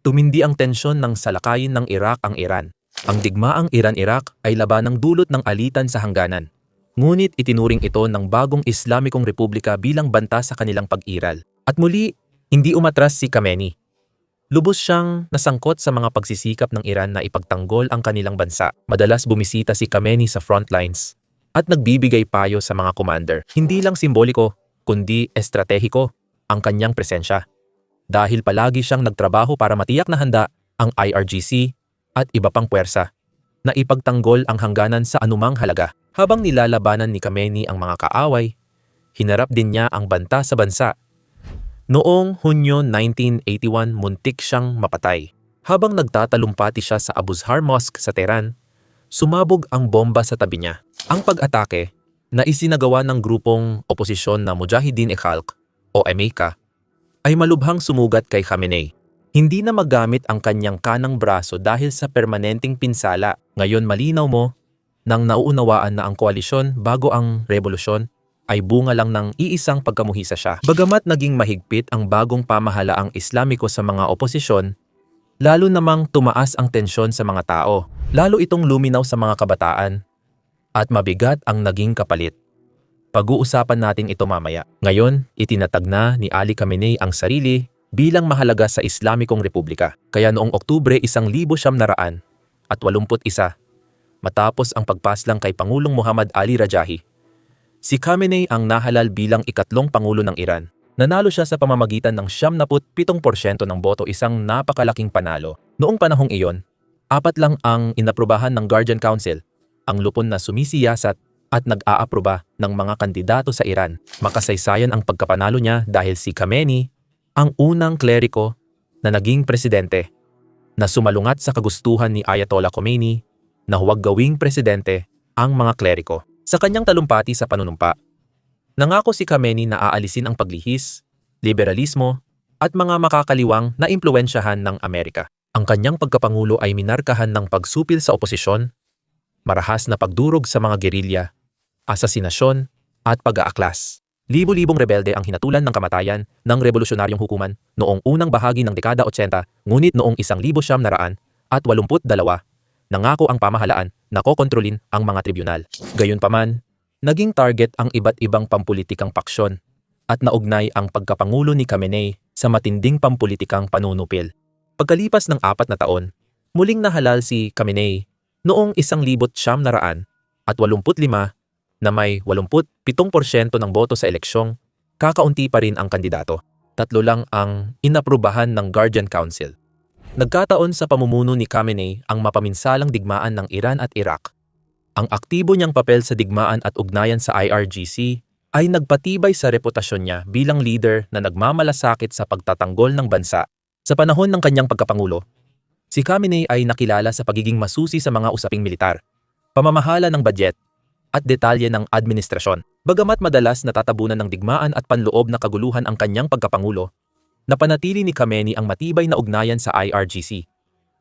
tumindi ang tensyon ng salakayin ng Iraq ang Iran. Ang digmaang Iran-Iraq ay labanang dulot ng alitan sa hangganan. Ngunit itinuring ito ng bagong Islamikong Republika bilang banta sa kanilang pag-iral. At muli, hindi umatras si Khamenei. Lubos siyang nasangkot sa mga pagsisikap ng Iran na ipagtanggol ang kanilang bansa. Madalas bumisita si Khamenei sa frontlines at nagbibigay payo sa mga commander. Hindi lang simboliko, kundi estratehiko ang kanyang presensya. Dahil palagi siyang nagtrabaho para matiyak na handa ang IRGC at iba pang puwersa na ipagtanggol ang hangganan sa anumang halaga. Habang nilalabanan ni Khamenei ang mga kaaway, hinarap din niya ang banta sa bansa. Noong Hunyo 1981, muntik siyang mapatay. Habang nagtatalumpati siya sa Abu-Zhar Mosque sa Tehran, sumabog ang bomba sa tabi niya. Ang pag-atake na isinagawa ng grupong oposisyon na Mujahideen-e-Khalq o MEK ay malubhang sumugat kay Khamenei. Hindi na magamit ang kanyang kanang braso dahil sa permanenteng pinsala. Ngayon malinaw mo nang nauunawaan na ang koalisyon bago ang revolusyon ay bunga lang ng iisang pagkamuhisa siya. Bagamat naging mahigpit ang bagong pamahalaang Islamiko sa mga oposisyon, lalo namang tumaas ang tensyon sa mga tao. Lalo itong luminaw sa mga kabataan at mabigat ang naging kapalit. Pag-uusapan natin ito mamaya. Ngayon, itinatag na ni Ali Khamenei ang sarili bilang mahalaga sa Islamikong Republika. Kaya noong Oktubre 1981, matapos ang pagpaslang kay Pangulong Muhammad Ali Rajahi, si Khamenei ang nahalal bilang ikatlong Pangulo ng Iran. Nanalo siya sa pamamagitan ng 77% ng boto, isang napakalaking panalo. Noong panahong iyon, 4 lang ang inaprubahan ng Guardian Council, ang lupon na sumisiyasat at nag-aaproba ng mga kandidato sa Iran. Makasaysayan ang pagkapanalo niya dahil si Khamenei ang unang kleriko na naging presidente na sumalungat sa kagustuhan ni Ayatollah Khomeini na huwag gawing presidente ang mga kleriko. Sa kanyang talumpati sa panunumpa, nangako si Khamenei na aalisin ang paglihis, liberalismo at mga makakaliwang na impluwensyahan ng Amerika. Ang kanyang pagkapangulo ay minarkahan ng pagsupil sa oposisyon, marahas na pagdurog sa mga gerilya, asasinasyon at pag-aaklas. Libo-libong rebelde ang hinatulan ng kamatayan ng revolusyonaryong hukuman noong unang bahagi ng dekada 80, ngunit noong 1982, nangako ang pamahalaan na kokontrolin ang mga tribunal. Gayunpaman, naging target ang iba't ibang pampulitikang paksyon at naugnay ang pagkapangulo ni Khamenei sa matinding pampulitikang panunupil. Pagkalipas ng 4 na taon, muling nahalal si Khamenei noong 1985 na may 87% ng boto sa eleksyong, kakaunti pa rin ang kandidato. 3 lang ang inaprubahan ng Guardian Council. Nagkataon sa pamumuno ni Khamenei ang mapaminsalang digmaan ng Iran at Iraq. Ang aktibo niyang papel sa digmaan at ugnayan sa IRGC ay nagpatibay sa reputasyon niya bilang leader na nagmamalasakit sa pagtatanggol ng bansa. Sa panahon ng kanyang pagkapangulo, si Khamenei ay nakilala sa pagiging masusi sa mga usaping militar, pamamahala ng budget, at detalye ng administrasyon. Bagamat madalas natatabunan ng digmaan at panloob na kaguluhan ang kanyang pagkapangulo, napanatili ni Khamenei ang matibay na ugnayan sa IRGC,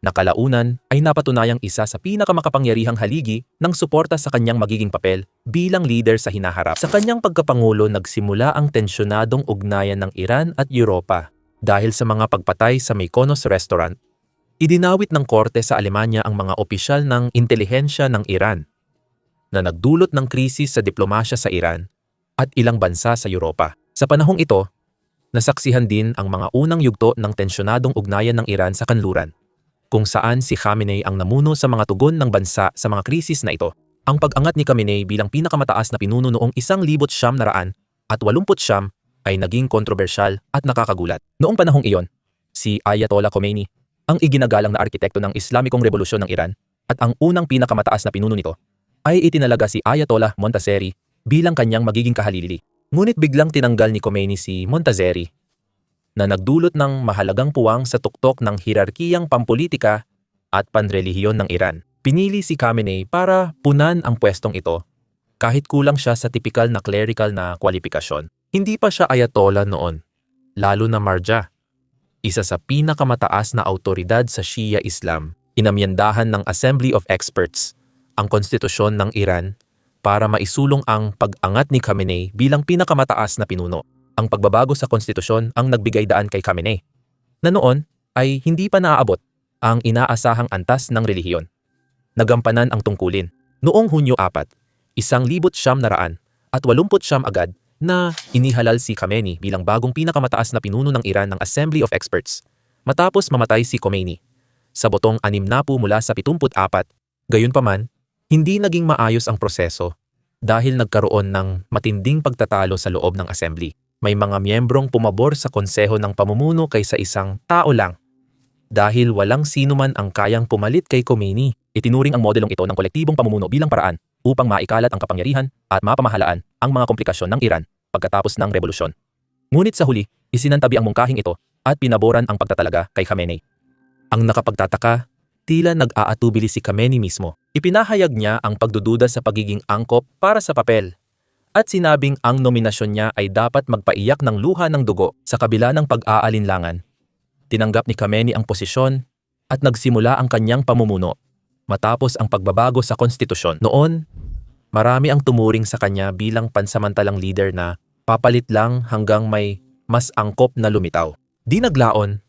na kalaunan ay napatunayang isa sa pinakamakapangyarihang haligi ng suporta sa kanyang magiging papel bilang leader sa hinaharap. Sa kanyang pagkapangulo, nagsimula ang tensyonadong ugnayan ng Iran at Europa dahil sa mga pagpatay sa Mykonos Restaurant. Idinawit ng korte sa Alemanya ang mga opisyal ng intelihensya ng Iran na nagdulot ng krisis sa diplomasya sa Iran at ilang bansa sa Europa. Sa panahong ito, nasaksihan din ang mga unang yugto ng tensyonadong ugnayan ng Iran sa kanluran, kung saan si Khamenei ang namuno sa mga tugon ng bansa sa mga krisis na ito. Ang pag-angat ni Khamenei bilang pinakamataas na pinuno noong 1989 ay naging kontrobersyal at nakakagulat. Noong panahong iyon, si Ayatollah Khomeini, ang iginagalang na arkitekto ng Islamikong Revolusyon ng Iran at ang unang pinakamataas na pinuno nito, ay itinalaga si Ayatollah Montazeri bilang kanyang magiging kahalili. Ngunit biglang tinanggal ni Khomeini si Montazeri na nagdulot ng mahalagang puwang sa tuktok ng hierarkiyang pampolitika at panrelihiyon ng Iran. Pinili si Khamenei para punan ang pwestong ito kahit kulang siya sa tipikal na clerical na kwalifikasyon. Hindi pa siya ayatollah noon, lalo na marja, isa sa pinakamataas na autoridad sa Shia Islam. Inamyandahan ng Assembly of Experts ang konstitusyon ng Iran para maisulong ang pag-angat ni Khamenei bilang pinakamataas na pinuno. Ang pagbabago sa konstitusyon ang nagbigay daan kay Khamenei, na noon ay hindi pa naaabot ang inaasahang antas ng relihiyon. Nagampanan ang tungkulin noong Hunyo 4, 1989 agad na inihalal si Khamenei bilang bagong pinakamataas na pinuno ng Iran ng Assembly of Experts matapos mamatay si Khomeini sa botong 60 mula sa 74. Gayunpaman, hindi naging maayos ang proseso dahil nagkaroon ng matinding pagtatalo sa loob ng assembly. May mga miyembrong pumabor sa konseho ng pamumuno kaysa isang tao lang. Dahil walang sino man ang kayang pumalit kay Khomeini, itinuring ang modelong ito ng kolektibong pamumuno bilang paraan upang maikalat ang kapangyarihan at mapamahalaan ang mga komplikasyon ng Iran pagkatapos ng revolusyon. Ngunit sa huli, isinantabi ang mungkahing ito at pinaboran ang pagtatalaga kay Khamenei. Ang nakapagtataka, tila nag-aatubili si Khamenei mismo. Ipinahayag niya ang pagdududa sa pagiging angkop para sa papel at sinabing ang nominasyon niya ay dapat magpaiyak ng luha ng dugo. Sa kabila ng pag-aalinlangan, tinanggap ni Khamenei ang posisyon at nagsimula ang kanyang pamumuno. Matapos ang pagbabago sa konstitusyon noon, marami ang tumuring sa kanya bilang pansamantalang leader na papalit lang hanggang may mas angkop na lumitaw. Di naglaon,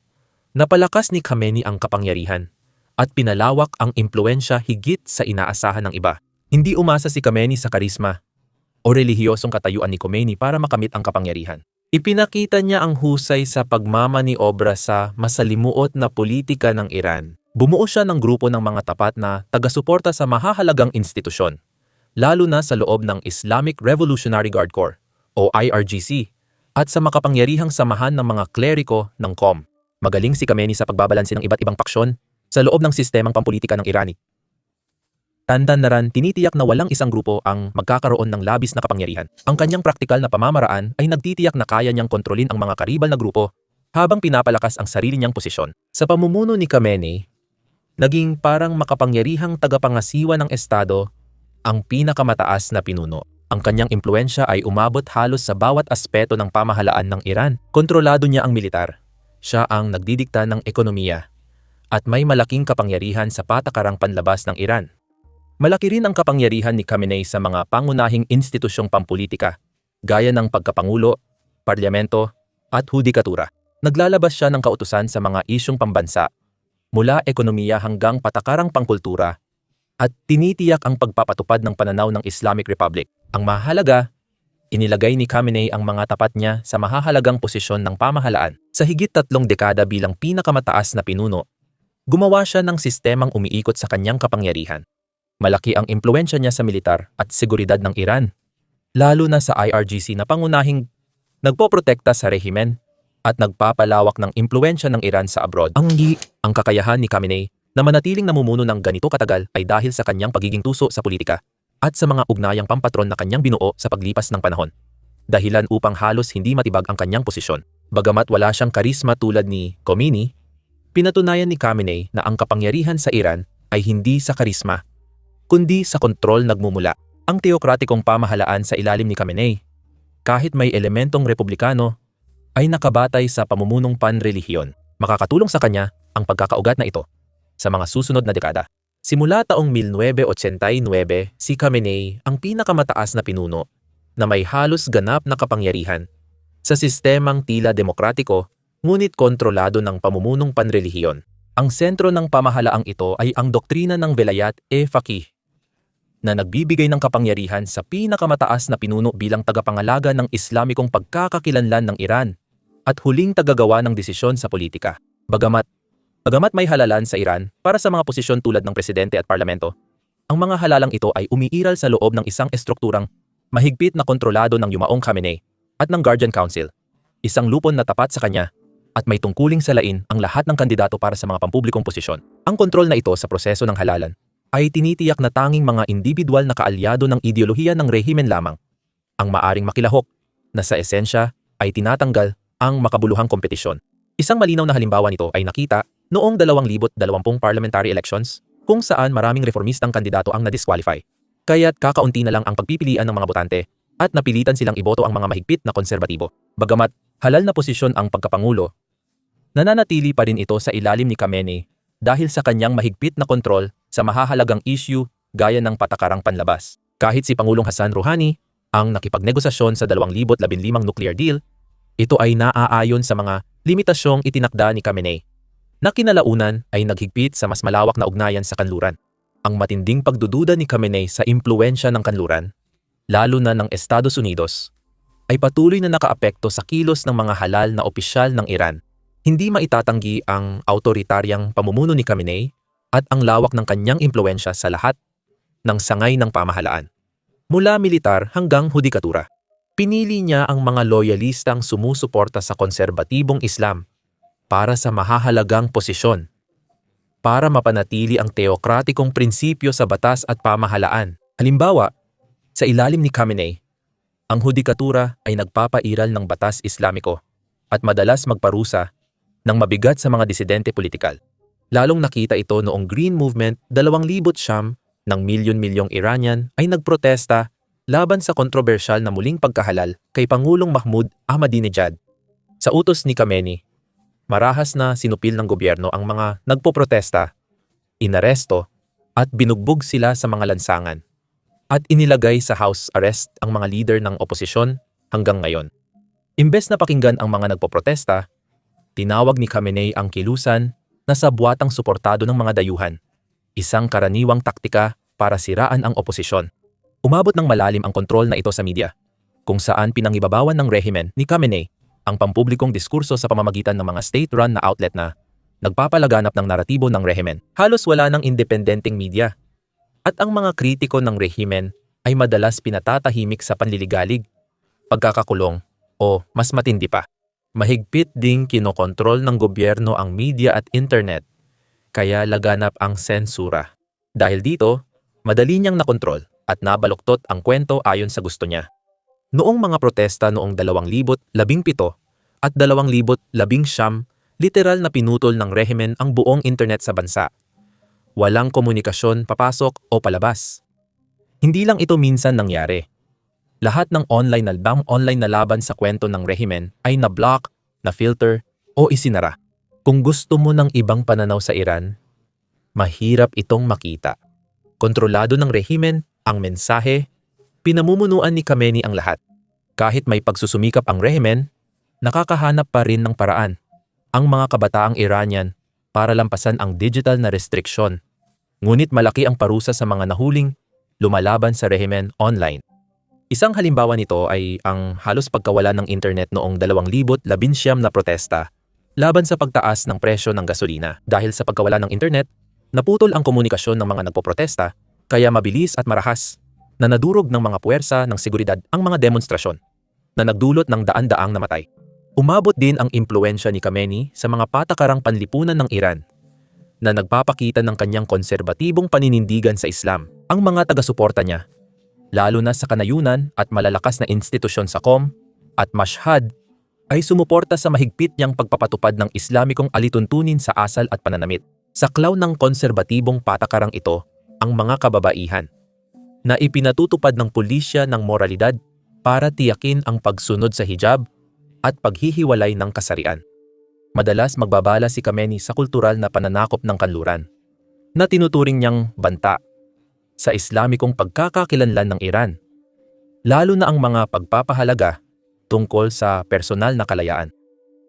napalakas ni Khamenei ang kapangyarihan at pinalawak ang impluensya higit sa inaasahan ng iba. Hindi umasa si Khamenei sa karisma o relihiyosong katayuan ni Khomeini para makamit ang kapangyarihan. Ipinakita niya ang husay sa pagmamaniobra sa masalimuot na politika ng Iran. Bumuo siya ng grupo ng mga tapat na taga-suporta sa mahahalagang institusyon, lalo na sa loob ng Islamic Revolutionary Guard Corps o IRGC at sa makapangyarihang samahan ng mga kleriko ng QOM. Magaling si Khamenei sa pagbabalanse ng iba't ibang paksyon sa loob ng sistemang pampolitika ng Irani. Tanda-taran, tinitiyak na walang isang grupo ang magkakaroon ng labis na kapangyarihan. Ang kanyang praktikal na pamamaraan ay nagtitiyak na kaya niyang kontrolin ang mga karibal na grupo habang pinapalakas ang sarili niyang posisyon. Sa pamumuno ni Khamenei, naging parang makapangyarihang tagapangasiwa ng Estado ang pinakamataas na pinuno. Ang kanyang impluensya ay umabot halos sa bawat aspeto ng pamahalaan ng Iran. Kontrolado niya ang militar. Siya ang nagdidikta ng ekonomiya at may malaking kapangyarihan sa patakarang panlabas ng Iran. Malaki rin ang kapangyarihan ni Khamenei sa mga pangunahing institusyong pampolitika, gaya ng pagkapangulo, parlamento, at hudikatura. Naglalabas siya ng kautusan sa mga isyong pambansa, mula ekonomiya hanggang patakarang pangkultura, at tinitiyak ang pagpapatupad ng pananaw ng Islamic Republic. Ang mahalaga, inilagay ni Khamenei ang mga tapat niya sa mahahalagang posisyon ng pamahalaan. Sa higit 3 dekada bilang pinakamataas na pinuno, gumawa siya ng sistemang umiikot sa kanyang kapangyarihan. Malaki ang impluensya niya sa militar at seguridad ng Iran, lalo na sa IRGC na pangunahing nagpoprotekta sa rehimen at nagpapalawak ng impluensya ng Iran sa abroad. Ang kakayahan ni Khamenei na manatiling namumuno ng ganito katagal ay dahil sa kanyang pagiging tuso sa politika at sa mga ugnayang pampatron na kanyang binuo sa paglipas ng panahon. Dahilan upang halos hindi matibag ang kanyang posisyon. Bagamat wala siyang karisma tulad ni Khomeini, pinatunayan ni Khamenei na ang kapangyarihan sa Iran ay hindi sa karisma, kundi sa kontrol nagmumula. Ang teokratikong pamahalaan sa ilalim ni Khamenei, kahit may elementong republikano, ay nakabatay sa pamumunong panrelihiyon. Makakatulong sa kanya ang pagkakaugat na ito sa mga susunod na dekada. Simula taong 1989, si Khamenei ang pinakamataas na pinuno na may halos ganap na kapangyarihan sa sistemang tila demokratiko ngunit kontrolado ng pamumunong panrelihiyon. Ang sentro ng pamahalaang ito ay ang doktrina ng Velayat-e-Faqih na nagbibigay ng kapangyarihan sa pinakamataas na pinuno bilang tagapangalaga ng Islamikong pagkakakilanlan ng Iran at huling tagagawa ng desisyon sa politika. Bagamat may halalan sa Iran para sa mga posisyon tulad ng presidente at parlamento, ang mga halalang ito ay umiiral sa loob ng isang estrukturang mahigpit na kontrolado ng Yumaong Khamenei at ng Guardian Council, isang lupon na tapat sa kanya at may tungkuling salain ang lahat ng kandidato para sa mga pampublikong posisyon. Ang kontrol na ito sa proseso ng halalan ay tinitiyak na tanging mga individual na kaalyado ng ideolohiya ng rehimen lamang ang maaring makilahok na sa esensya ay tinatanggal ang makabuluhang kompetisyon. Isang malinaw na halimbawa nito ay nakita noong 2020 parliamentary elections kung saan maraming reformistang kandidato ang na-disqualify. Kaya't kakaunti na lang ang pagpipilian ng mga botante at napilitan silang iboto ang mga mahigpit na konserbatibo. Bagamat halal na posisyon ang pagkapangulo, nananatili pa rin ito sa ilalim ni Khamenei dahil sa kanyang mahigpit na kontrol sa mahahalagang issue gaya ng patakarang panlabas. Kahit si Pangulong Hassan Rouhani ang nakipagnegosasyon sa 2015 nuclear deal, ito ay naaayon sa mga limitasyong itinakda ni Khamenei na kinalaunan ay naghigpit sa mas malawak na ugnayan sa kanluran. Ang matinding pagdududa ni Khamenei sa impluwensya ng kanluran, lalo na ng Estados Unidos, ay patuloy na nakaapekto sa kilos ng mga halal na opisyal ng Iran. Hindi maitatanggi ang autoritaryang pamumuno ni Khamenei at ang lawak ng kanyang impluwensya sa lahat ng sangay ng pamahalaan. Mula militar hanggang hudikatura, pinili niya ang mga loyalistang sumusuporta sa konserbatibong Islam para sa mahahalagang posisyon, para mapanatili ang teokratikong prinsipyo sa batas at pamahalaan. Halimbawa, sa ilalim ni Khamenei, ang hudikatura ay nagpapairal ng batas Islamiko at madalas magparusa ng mabigat sa mga disidente politikal. Lalong nakita ito noong Green Movement 2009 ng milyon-milyong Iranian ay nagprotesta laban sa kontrobersyal na muling pagkahalal kay Pangulong Mahmoud Ahmadinejad. Sa utos ni Khamenei, marahas na sinupil ng gobyerno ang mga nagpoprotesta, inaresto at binugbog sila sa mga lansangan at inilagay sa house arrest ang mga leader ng oposisyon hanggang ngayon. Imbes na pakinggan ang mga nagpoprotesta, tinawag ni Khamenei ang kilusan na sabuatang suportado ng mga dayuhan, isang karaniwang taktika para siraan ang oposisyon. Umabot ng malalim ang kontrol na ito sa media, kung saan pinangibabawan ng rehimen ni Khamenei ang pampublikong diskurso sa pamamagitan ng mga state-run na outlet na nagpapalaganap ng naratibo ng rehimen. Halos wala ng independenteng media, at ang mga kritiko ng rehimen ay madalas pinatatahimik sa panliligalig, pagkakakulong, o mas matindi pa. Mahigpit ding kinokontrol ng gobyerno ang media at internet, kaya laganap ang sensura. Dahil dito, madali niyang nakontrol at nabaluktot ang kwento ayon sa gusto niya. Noong mga protesta noong 2017 at 2019, literal na pinutol ng rehimen ang buong internet sa bansa. Walang komunikasyon papasok o palabas. Hindi lang ito minsan nangyari. Lahat ng online na laban sa kwento ng rehimen ay na-block, na-filter o isinara. Kung gusto mo ng ibang pananaw sa Iran, mahirap itong makita. Kontrolado ng rehimen ang mensahe, pinamumunuan ni Khamenei ang lahat. Kahit may pagsusumikap ang rehimen, nakakahanap pa rin ng paraan ang mga kabataang Iranian para lampasan ang digital na restriksyon. Ngunit malaki ang parusa sa mga nahuling lumalaban sa rehimen online. Isang halimbawa nito ay ang halos pagkawala ng internet noong 2019 na protesta laban sa pagtaas ng presyo ng gasolina. Dahil sa pagkawala ng internet, naputol ang komunikasyon ng mga nagpoprotesta, kaya mabilis at marahas na nadurog ng mga puwersa ng seguridad ang mga demonstrasyon na nagdulot ng daan-daang namatay. Umabot din ang impluwensya ni Khamenei sa mga patakarang panlipunan ng Iran na nagpapakita ng kanyang konserbatibong paninindigan sa Islam. Ang mga taga-suporta niya, lalo na sa kanayunan at malalakas na institusyon sa Qom at Mashhad, ay sumuporta sa mahigpit niyang pagpapatupad ng Islamikong alituntunin sa asal at pananamit. Saklaw ng konserbatibong patakarang ito ang mga kababaihan na ipinatutupad ng pulisya ng moralidad para tiyakin ang pagsunod sa hijab at paghihiwalay ng kasarian. Madalas magbabala si Khamenei sa kultural na pananakop ng kanluran na tinuturing niyang banta sa Islamikong pagkakakilanlan ng Iran, lalo na ang mga pagpapahalaga tungkol sa personal na kalayaan.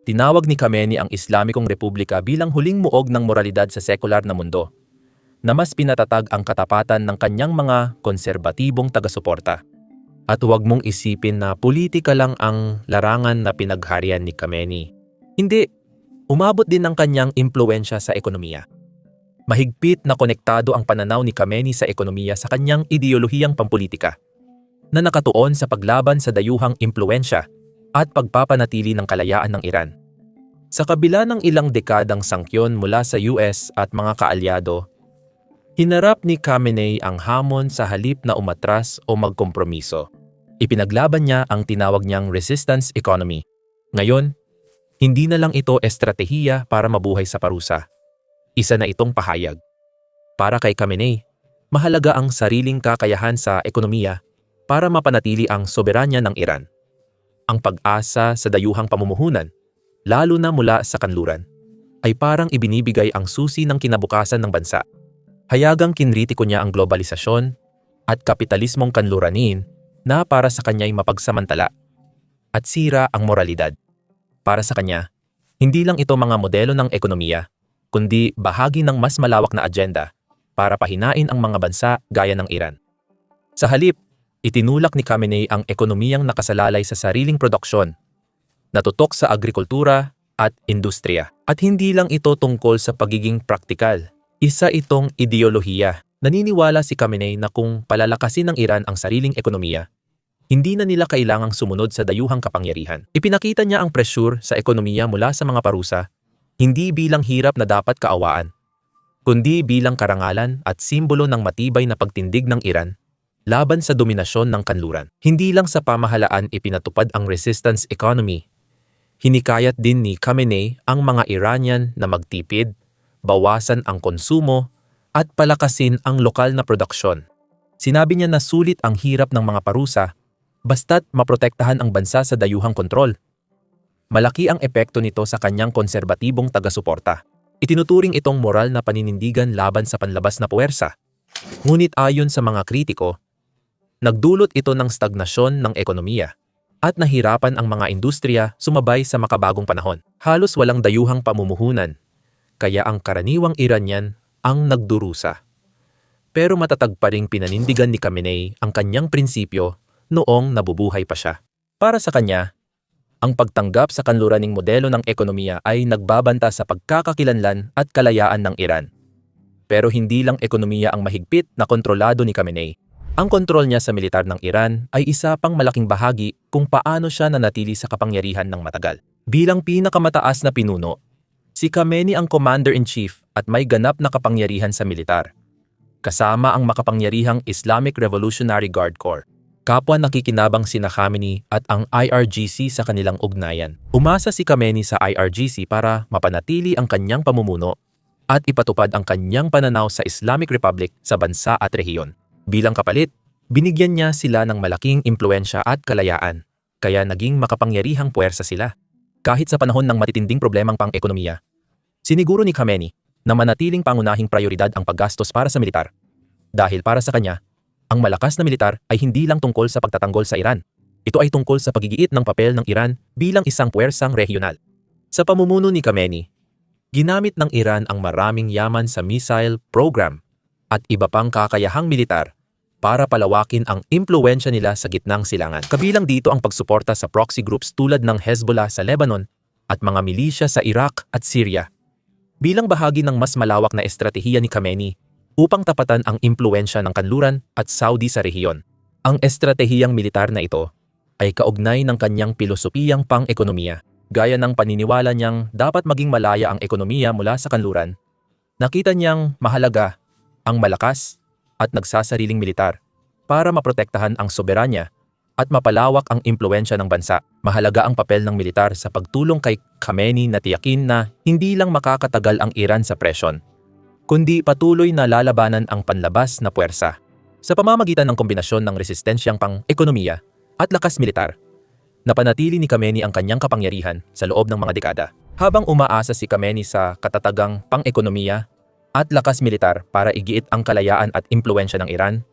Tinawag ni Khamenei ang Islamikong Republika bilang huling muog ng moralidad sa sekular na mundo, na mas pinatatag ang katapatan ng kanyang mga konserbatibong taga-suporta. At huwag mong isipin na politika lang ang larangan na pinagharian ni Khamenei. Hindi, umabot din ng kanyang impluwensya sa ekonomiya. Mahigpit na konektado ang pananaw ni Khamenei sa ekonomiya sa kanyang ideolohiyang pampolitika, na nakatuon sa paglaban sa dayuhang impluwensya at pagpapanatili ng kalayaan ng Iran. Sa kabila ng ilang dekadang sanksyon mula sa US at mga kaalyado, hinarap ni Khamenei ang hamon sa halip na umatras o magkompromiso. Ipinaglaban niya ang tinawag niyang resistance economy. Ngayon, hindi na lang ito estratehiya para mabuhay sa parusa. Isa na itong pahayag. Para kay Khamenei, mahalaga ang sariling kakayahan sa ekonomiya para mapanatili ang soberanya ng Iran. Ang pag-asa sa dayuhang pamumuhunan, lalo na mula sa kanluran, ay parang ibinibigay ang susi ng kinabukasan ng bansa. Hayagang kinritiko niya ang globalisasyon at kapitalismong kanluranin na para sa kanya'y mapagsamantala at sira ang moralidad. Para sa kanya, hindi lang ito mga modelo ng ekonomiya, kundi bahagi ng mas malawak na agenda para pahinain ang mga bansa gaya ng Iran. Sa halip, itinulak ni Khamenei ang ekonomiyang nakasalalay sa sariling produksyon, natutok sa agrikultura at industriya. At hindi lang ito tungkol sa pagiging praktikal. Isa itong ideolohiya. Naniniwala si Khamenei na kung palalakasin ng Iran ang sariling ekonomiya, hindi na nila kailangang sumunod sa dayuhang kapangyarihan. Ipinakita niya ang pressure sa ekonomiya mula sa mga parusa, hindi bilang hirap na dapat kaawaan, kundi bilang karangalan at simbolo ng matibay na pagtindig ng Iran laban sa dominasyon ng kanluran. Hindi lang sa pamahalaan ipinatupad ang resistance economy. Hinikayat din ni Khamenei ang mga Iranian na magtipid, bawasan ang konsumo, at palakasin ang lokal na produksyon. Sinabi niya na sulit ang hirap ng mga parusa basta't maprotektahan ang bansa sa dayuhang kontrol. Malaki ang epekto nito sa kanyang konserbatibong taga-suporta. Itinuturing itong moral na paninindigan laban sa panlabas na puwersa. Ngunit ayon sa mga kritiko, nagdulot ito ng stagnasyon ng ekonomiya at nahirapan ang mga industriya sumabay sa makabagong panahon. Halos walang dayuhang pamumuhunan, kaya ang karaniwang Iranian ang nagdurusa. Pero matatag pa ring pinanindigan ni Khamenei ang kanyang prinsipyo noong nabubuhay pa siya. Para sa kanya, ang pagtanggap sa kanluraning modelo ng ekonomiya ay nagbabanta sa pagkakakilanlan at kalayaan ng Iran. Pero hindi lang ekonomiya ang mahigpit na kontrolado ni Khamenei. Ang kontrol niya sa militar ng Iran ay isa pang malaking bahagi kung paano siya nanatili sa kapangyarihan ng matagal. Bilang pinakamataas na pinuno, si Khamenei ang commander-in-chief at may ganap na kapangyarihan sa militar, kasama ang makapangyarihang Islamic Revolutionary Guard Corps. Kapwa nakikinabang sina Khamenei at ang IRGC sa kanilang ugnayan. Umasa si Khamenei sa IRGC para mapanatili ang kanyang pamumuno at ipatupad ang kanyang pananaw sa Islamic Republic sa bansa at rehiyon. Bilang kapalit, binigyan niya sila ng malaking impluensya at kalayaan, kaya naging makapangyarihang puwersa sila. Kahit sa panahon ng matitinding problemang pang-ekonomiya, siniguro ni Khamenei na manatiling pangunahing prioridad ang paggastos para sa militar. Dahil para sa kanya, ang malakas na militar ay hindi lang tungkol sa pagtatanggol sa Iran. Ito ay tungkol sa pagigiit ng papel ng Iran bilang isang puwersang regional. Sa pamumuno ni Khamenei, ginamit ng Iran ang maraming yaman sa missile program at iba pang kakayahang militar para palawakin ang impluwensya nila sa gitnang silangan. Kabilang dito ang pagsuporta sa proxy groups tulad ng Hezbollah sa Lebanon at mga milisya sa Iraq at Syria. Bilang bahagi ng mas malawak na estratehiya ni Khamenei upang tapatan ang impluwensya ng kanluran at Saudi sa rehiyon. Ang estratehiyang militar na ito ay kaugnay ng kanyang pilosopiyang pang-ekonomiya. Gaya ng paniniwala niyang dapat maging malaya ang ekonomiya mula sa kanluran, nakita niyang mahalaga ang malakas at nagsasariling militar para maprotektahan ang soberanya at mapalawak ang impluwensya ng bansa. Mahalaga ang papel ng militar sa pagtulong kay Khamenei na tiyakin na hindi lang makakatagal ang Iran sa presyon, kundi patuloy na lalabanan ang panlabas na puwersa sa pamamagitan ng kombinasyon ng resistensyang pang-ekonomiya at lakas militar. Napanatili ni Khamenei ang kanyang kapangyarihan sa loob ng mga dekada. Habang umaasa si Khamenei sa katatagang pang-ekonomiya at lakas militar para igiit ang kalayaan at impluwensya ng Iran,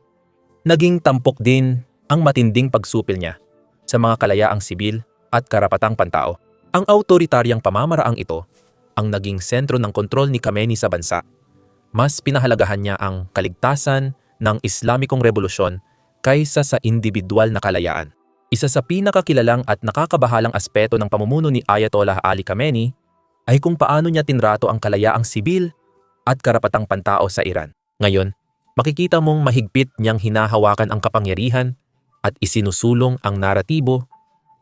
naging tampok din ang matinding pagsupil niya sa mga kalayaang sibil at karapatang pantao. Ang autoritaryang pamamaraang ito ang naging sentro ng kontrol ni Khamenei sa bansa. Mas pinahalagahan niya ang kaligtasan ng Islamikong Revolusyon kaysa sa individual na kalayaan. Isa sa pinakakilalang at nakakabahalang aspeto ng pamumuno ni Ayatollah Ali Khamenei ay kung paano niya tinrato ang kalayaang sibil at karapatang pantao sa Iran. Ngayon, makikita mong mahigpit niyang hinahawakan ang kapangyarihan at isinusulong ang naratibo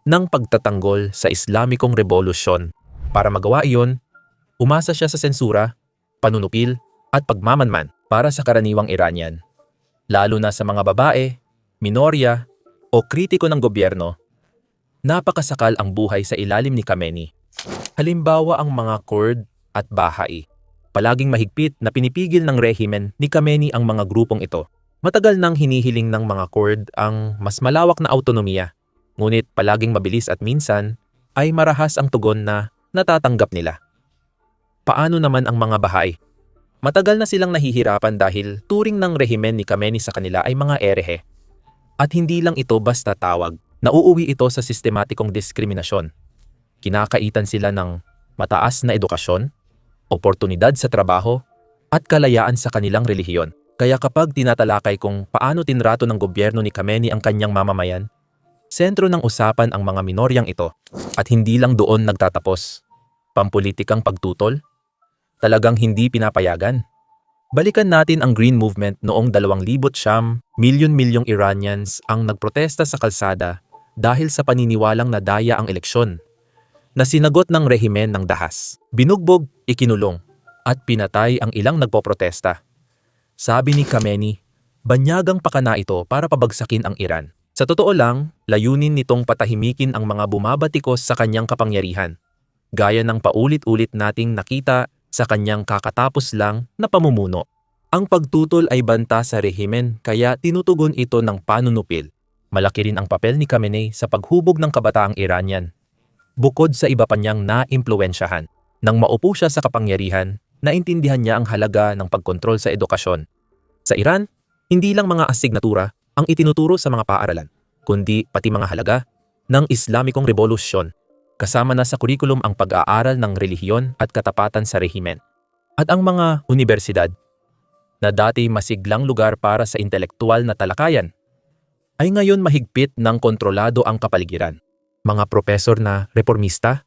ng pagtatanggol sa Islamikong Revolusyon. Para magawa iyon, umasa siya sa sensura, panunupil at pagmamanman para sa karaniwang Iranian, lalo na sa mga babae, minorya o kritiko ng gobyerno. Napakasakal ang buhay sa ilalim ni Khamenei. Halimbawa ang mga Kurd at Baha'i. Palaging mahigpit na pinipigil ng rehimen ni Khamenei ang mga grupong ito. Matagal nang hinihiling ng mga Kurd ang mas malawak na autonomiya, ngunit palaging mabilis at minsan ay marahas ang tugon na natatanggap nila. Paano naman ang mga Baha'i? Matagal na silang nahihirapan dahil turing ng rehimen ni Khamenei sa kanila ay mga erehe. At hindi lang ito basta tawag. Nauuwi ito sa sistematikong diskriminasyon. Kinakaitan sila ng mataas na edukasyon, oportunidad sa trabaho, at kalayaan sa kanilang relihiyon. Kaya kapag tinatalakay kung paano tinrato ng gobyerno ni Khamenei ang kanyang mamamayan, sentro ng usapan ang mga minoryang ito. At hindi lang doon nagtatapos. Pampulitikang pagtutol? Talagang hindi pinapayagan. Balikan natin ang Green Movement noong 2009, milyon-milyong Iranians ang nagprotesta sa kalsada dahil sa paniniwalang nadaya ang eleksyon, na sinagot ng rehimen ng dahas. Binugbog, ikinulong, at pinatay ang ilang nagpoprotesta. Sabi ni Khamenei, banyagang pakana ito para pabagsakin ang Iran. Sa totoo lang, layunin nitong patahimikin ang mga bumabatikos sa kanyang kapangyarihan, gaya ng paulit-ulit nating nakita sa kanyang kakatapos lang na pamumuno. Ang pagtutol ay banta sa rehimen kaya tinutugon ito ng panunupil. Malaki rin ang papel ni Khamenei sa paghubog ng kabataang Iranian. Bukod sa iba pa niyang naimpluwensyahan, nang maupo siya sa kapangyarihan, naintindihan niya ang halaga ng pagkontrol sa edukasyon. Sa Iran, hindi lang mga asignatura ang itinuturo sa mga paaralan, kundi pati mga halaga ng Islamikong Revolusyon. Kasama na sa kurikulum ang pag-aaral ng relihiyon at katapatan sa rehimen. At ang mga universidad, na dati masiglang lugar para sa intelektual na talakayan, ay ngayon mahigpit ng kontrolado ang kapaligiran. Mga propesor na reformista,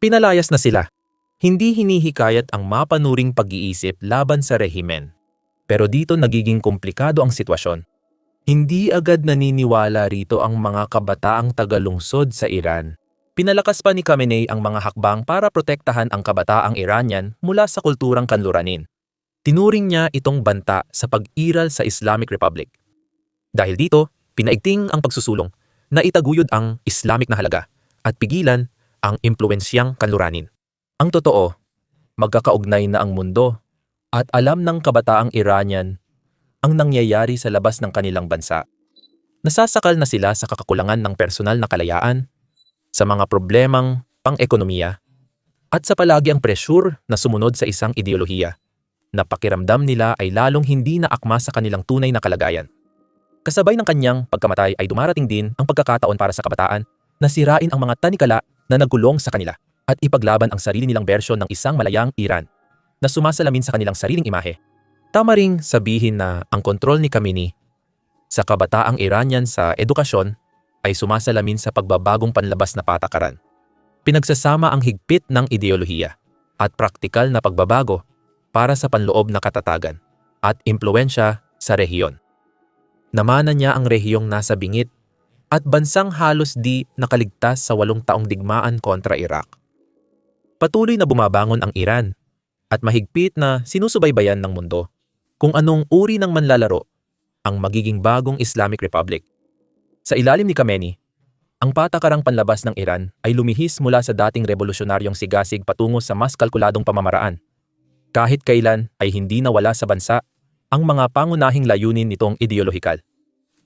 pinalayas na sila. Hindi hinihikayat ang mapanuring pag-iisip laban sa rehimen. Pero dito nagiging komplikado ang sitwasyon. Hindi agad naniniwala rito ang mga kabataang tagalungsod sa Iran. Pinalakas pa ni Khamenei ang mga hakbang para protektahan ang kabataang Iranian mula sa kulturang kanluranin. Tinuring niya itong banta sa pag-iral sa Islamic Republic. Dahil dito, pinaigting ang pagsusulong na itaguyod ang Islamic na halaga at pigilan ang impluwensyang kanluranin. Ang totoo, magkakaugnay na ang mundo at alam ng kabataang Iranian ang nangyayari sa labas ng kanilang bansa. Nasasakal na sila sa kakakulangan ng personal na kalayaan, sa mga problemang pang-ekonomiya, at sa palagiang presyur na sumunod sa isang ideolohiya na pakiramdam nila ay lalong hindi na akma sa kanilang tunay na kalagayan. Kasabay ng kanyang pagkamatay ay dumarating din ang pagkakataon para sa kabataan na sirain ang mga tanikala na nagkulong sa kanila at ipaglaban ang sarili nilang bersyon ng isang malayang Iran na sumasalamin sa kanilang sariling imahe. Tama ring sabihin na ang kontrol ni Khamenei sa kabataang Iranian sa edukasyon ay sumasalamin sa pagbabagong panlabas na patakaran. Pinagsasama ang higpit ng ideolohiya at praktikal na pagbabago para sa panloob na katatagan at impluwensya sa rehiyon. Namana niya ang rehiyong nasa bingit at bansang halos di nakaligtas sa 8 taong digmaan kontra Iraq. Patuloy na bumabangon ang Iran at mahigpit na sinusubaybayan ng mundo kung anong uri ng manlalaro ang magiging bagong Islamic Republic. Sa ilalim ni Khamenei, ang patakarang panlabas ng Iran ay lumihis mula sa dating revolusyonaryong sigasig patungo sa mas kalkuladong pamamaraan. Kahit kailan ay hindi nawala sa bansa ang mga pangunahing layunin nitong ideolohikal.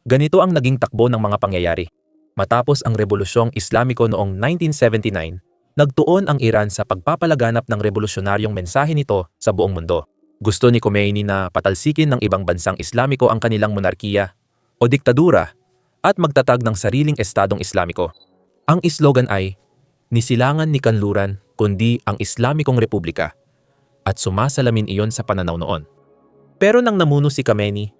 Ganito ang naging takbo ng mga pangyayari. Matapos ang Revolusyong Islamiko noong 1979, nagtuon ang Iran sa pagpapalaganap ng revolusyonaryong mensahe nito sa buong mundo. Gusto ni Khomeini na patalsikin ng ibang bansang Islamiko ang kanilang monarkiya o diktadura at magtatag ng sariling estadong Islamiko. Ang slogan ay, ni silangan ni kanluran kundi ang Islamikong Republika at sumasalamin iyon sa pananaw noon. Pero nang namuno si Khamenei,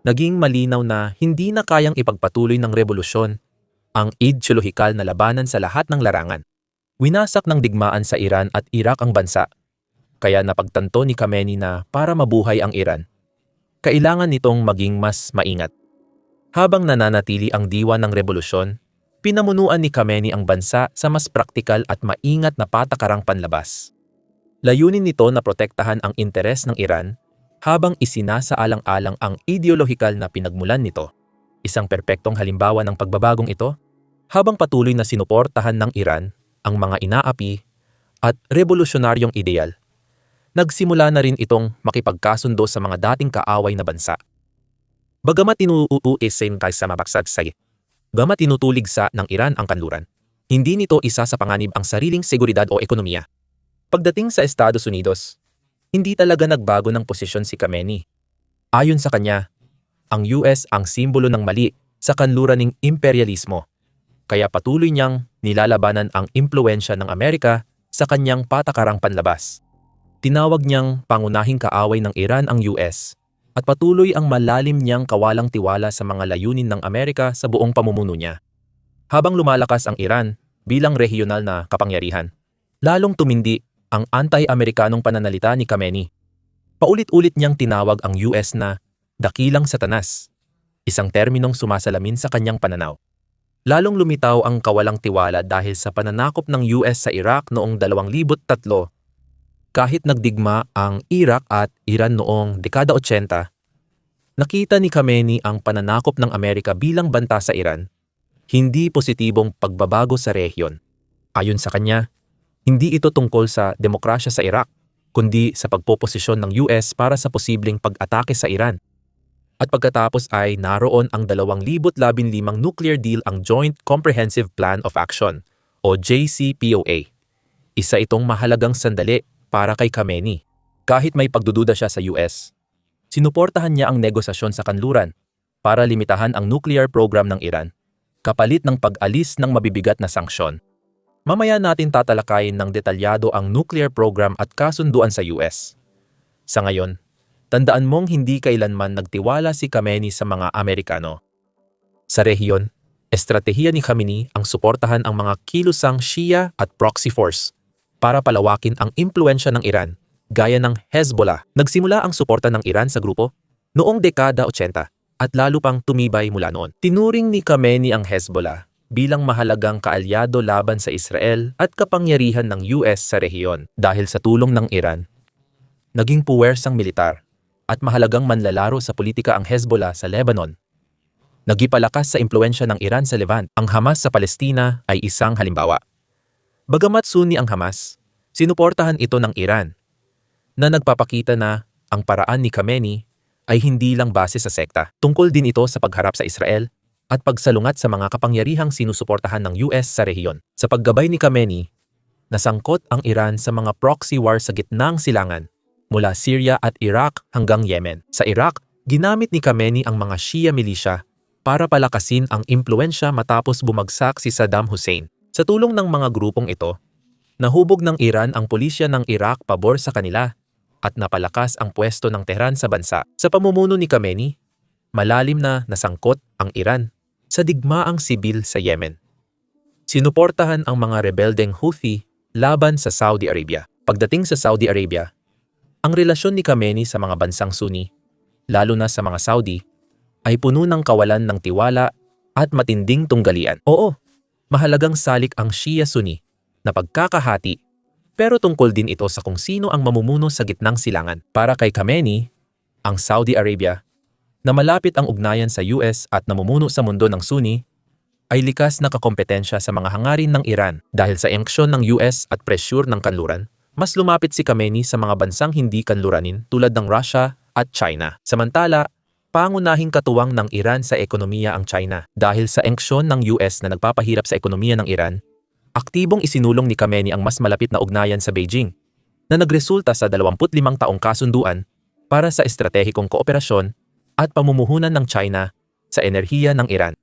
naging malinaw na hindi na kayang ipagpatuloy ng revolusyon ang ideolohikal na labanan sa lahat ng larangan. Winasak ng digmaan sa Iran at Iraq ang bansa, kaya napagtanto ni Khamenei na para mabuhay ang Iran, kailangan nitong maging mas maingat. Habang nananatili ang diwa ng revolusyon, pinamunuan ni Khamenei ang bansa sa mas praktikal at maingat na patakarang panlabas. Layunin nito na protektahan ang interes ng Iran habang isinasaalang-alang ang ideolohikal na pinagmulan nito. Isang perpektong halimbawa ng pagbabagong ito, habang patuloy na sinuportahan ng Iran ang mga inaapi at revolusyonaryong ideal, nagsimula na rin itong makipagkasundo sa mga dating kaaway na bansa. Bagamat tinutulig sa ng Iran ang kanluran, hindi nito isa sa panganib ang sariling seguridad o ekonomiya. Pagdating sa Estados Unidos, hindi talaga nagbago ng posisyon si Khamenei. Ayon sa kanya, ang US ang simbolo ng mali sa kanluraning imperialismo, kaya patuloy niyang nilalabanan ang impluwensya ng Amerika sa kanyang patakarang panlabas. Tinawag niyang pangunahing kaaway ng Iran ang US at patuloy ang malalim niyang kawalang tiwala sa mga layunin ng Amerika sa buong pamumuno niya. Habang lumalakas ang Iran bilang regional na kapangyarihan, lalong tumindi ang anti-Amerikanong pananalita ni Khamenei. Paulit-ulit niyang tinawag ang US na dakilang satanas, isang terminong sumasalamin sa kanyang pananaw. Lalong lumitaw ang kawalang tiwala dahil sa pananakop ng US sa Iraq noong 2003. Kahit nagdigma ang Iraq at Iran noong dekada 80, nakita ni Khamenei ang pananakop ng Amerika bilang banta sa Iran, hindi positibong pagbabago sa rehiyon. Ayon sa kanya, hindi ito tungkol sa demokrasya sa Iraq, kundi sa pagpoposisyon ng US para sa posibleng pag-atake sa Iran. At pagkatapos ay naroon ang 2015 nuclear deal, ang Joint Comprehensive Plan of Action o JCPOA. Isa itong mahalagang sandali para kay Khamenei. Kahit may pagdududa siya sa US, sinuportahan niya ang negosasyon sa kanluran para limitahan ang nuclear program ng Iran, kapalit ng pag-alis ng mabibigat na sanksyon. Mamaya natin tatalakayin ng detalyado ang nuclear program at kasunduan sa US. Sa ngayon, tandaan mong hindi kailanman nagtiwala si Khamenei sa mga Amerikano. Sa rehiyon, estratehiya ni Khamenei ang suportahan ang mga kilusang Shia at proxy force para palawakin ang impluwensya ng Iran, gaya ng Hezbollah. Nagsimula ang suporta ng Iran sa grupo noong dekada 80 at lalo pang tumibay mula noon. Tinuring ni Khamenei ang Hezbollah bilang mahalagang kaalyado laban sa Israel at kapangyarihan ng US sa rehiyon. Dahil sa tulong ng Iran, naging puwersang militar at mahalagang manlalaro sa politika ang Hezbollah sa Lebanon. Nagipalakas sa impluwensya ng Iran sa Levant. Ang Hamas sa Palestina ay isang halimbawa. Bagamat Sunni ang Hamas, sinuportahan ito ng Iran, na nagpapakita na ang paraan ni Khamenei ay hindi lang base sa sekta. Tungkol din ito sa pagharap sa Israel at pagsalungat sa mga kapangyarihang sinusuportahan ng US sa rehiyon. Sa paggabay ni Khamenei, nasangkot ang Iran sa mga proxy war sa gitnang silangan, mula Syria at Iraq hanggang Yemen. Sa Iraq, ginamit ni Khamenei ang mga Shia militia para palakasin ang impluwensya matapos bumagsak si Saddam Hussein. Sa tulong ng mga grupong ito, nahubog ng Iran ang pulisya ng Iraq pabor sa kanila at napalakas ang pwesto ng Tehran sa bansa. Sa pamumuno ni Khamenei, malalim na nasangkot ang Iran sa digmaang sibil sa Yemen. Sinuportahan ang mga rebeldeng Houthi laban sa Saudi Arabia. Pagdating sa Saudi Arabia, ang relasyon ni Khamenei sa mga bansang Sunni, lalo na sa mga Saudi, ay puno ng kawalan ng tiwala at matinding tunggalian. Oo, mahalagang salik ang Shia-Sunni na pagkakahati, pero tungkol din ito sa kung sino ang mamumuno sa gitnang silangan. Para kay Khamenei, ang Saudi Arabia, na malapit ang ugnayan sa US at namumuno sa mundo ng Sunni, ay likas na kakompetensya sa mga hangarin ng Iran. Dahil sa enksyon ng US at presyur ng kanluran, mas lumapit si Khamenei sa mga bansang hindi kanluranin tulad ng Russia at China. Samantala, pangunahing katuwang ng Iran sa ekonomiya ang China. Dahil sa enksyon ng US na nagpapahirap sa ekonomiya ng Iran, aktibong isinulong ni Khamenei ang mas malapit na ugnayan sa Beijing, na nagresulta sa 25 taong kasunduan para sa estratehikong kooperasyon at pamumuhunan ng China sa enerhiya ng Iran.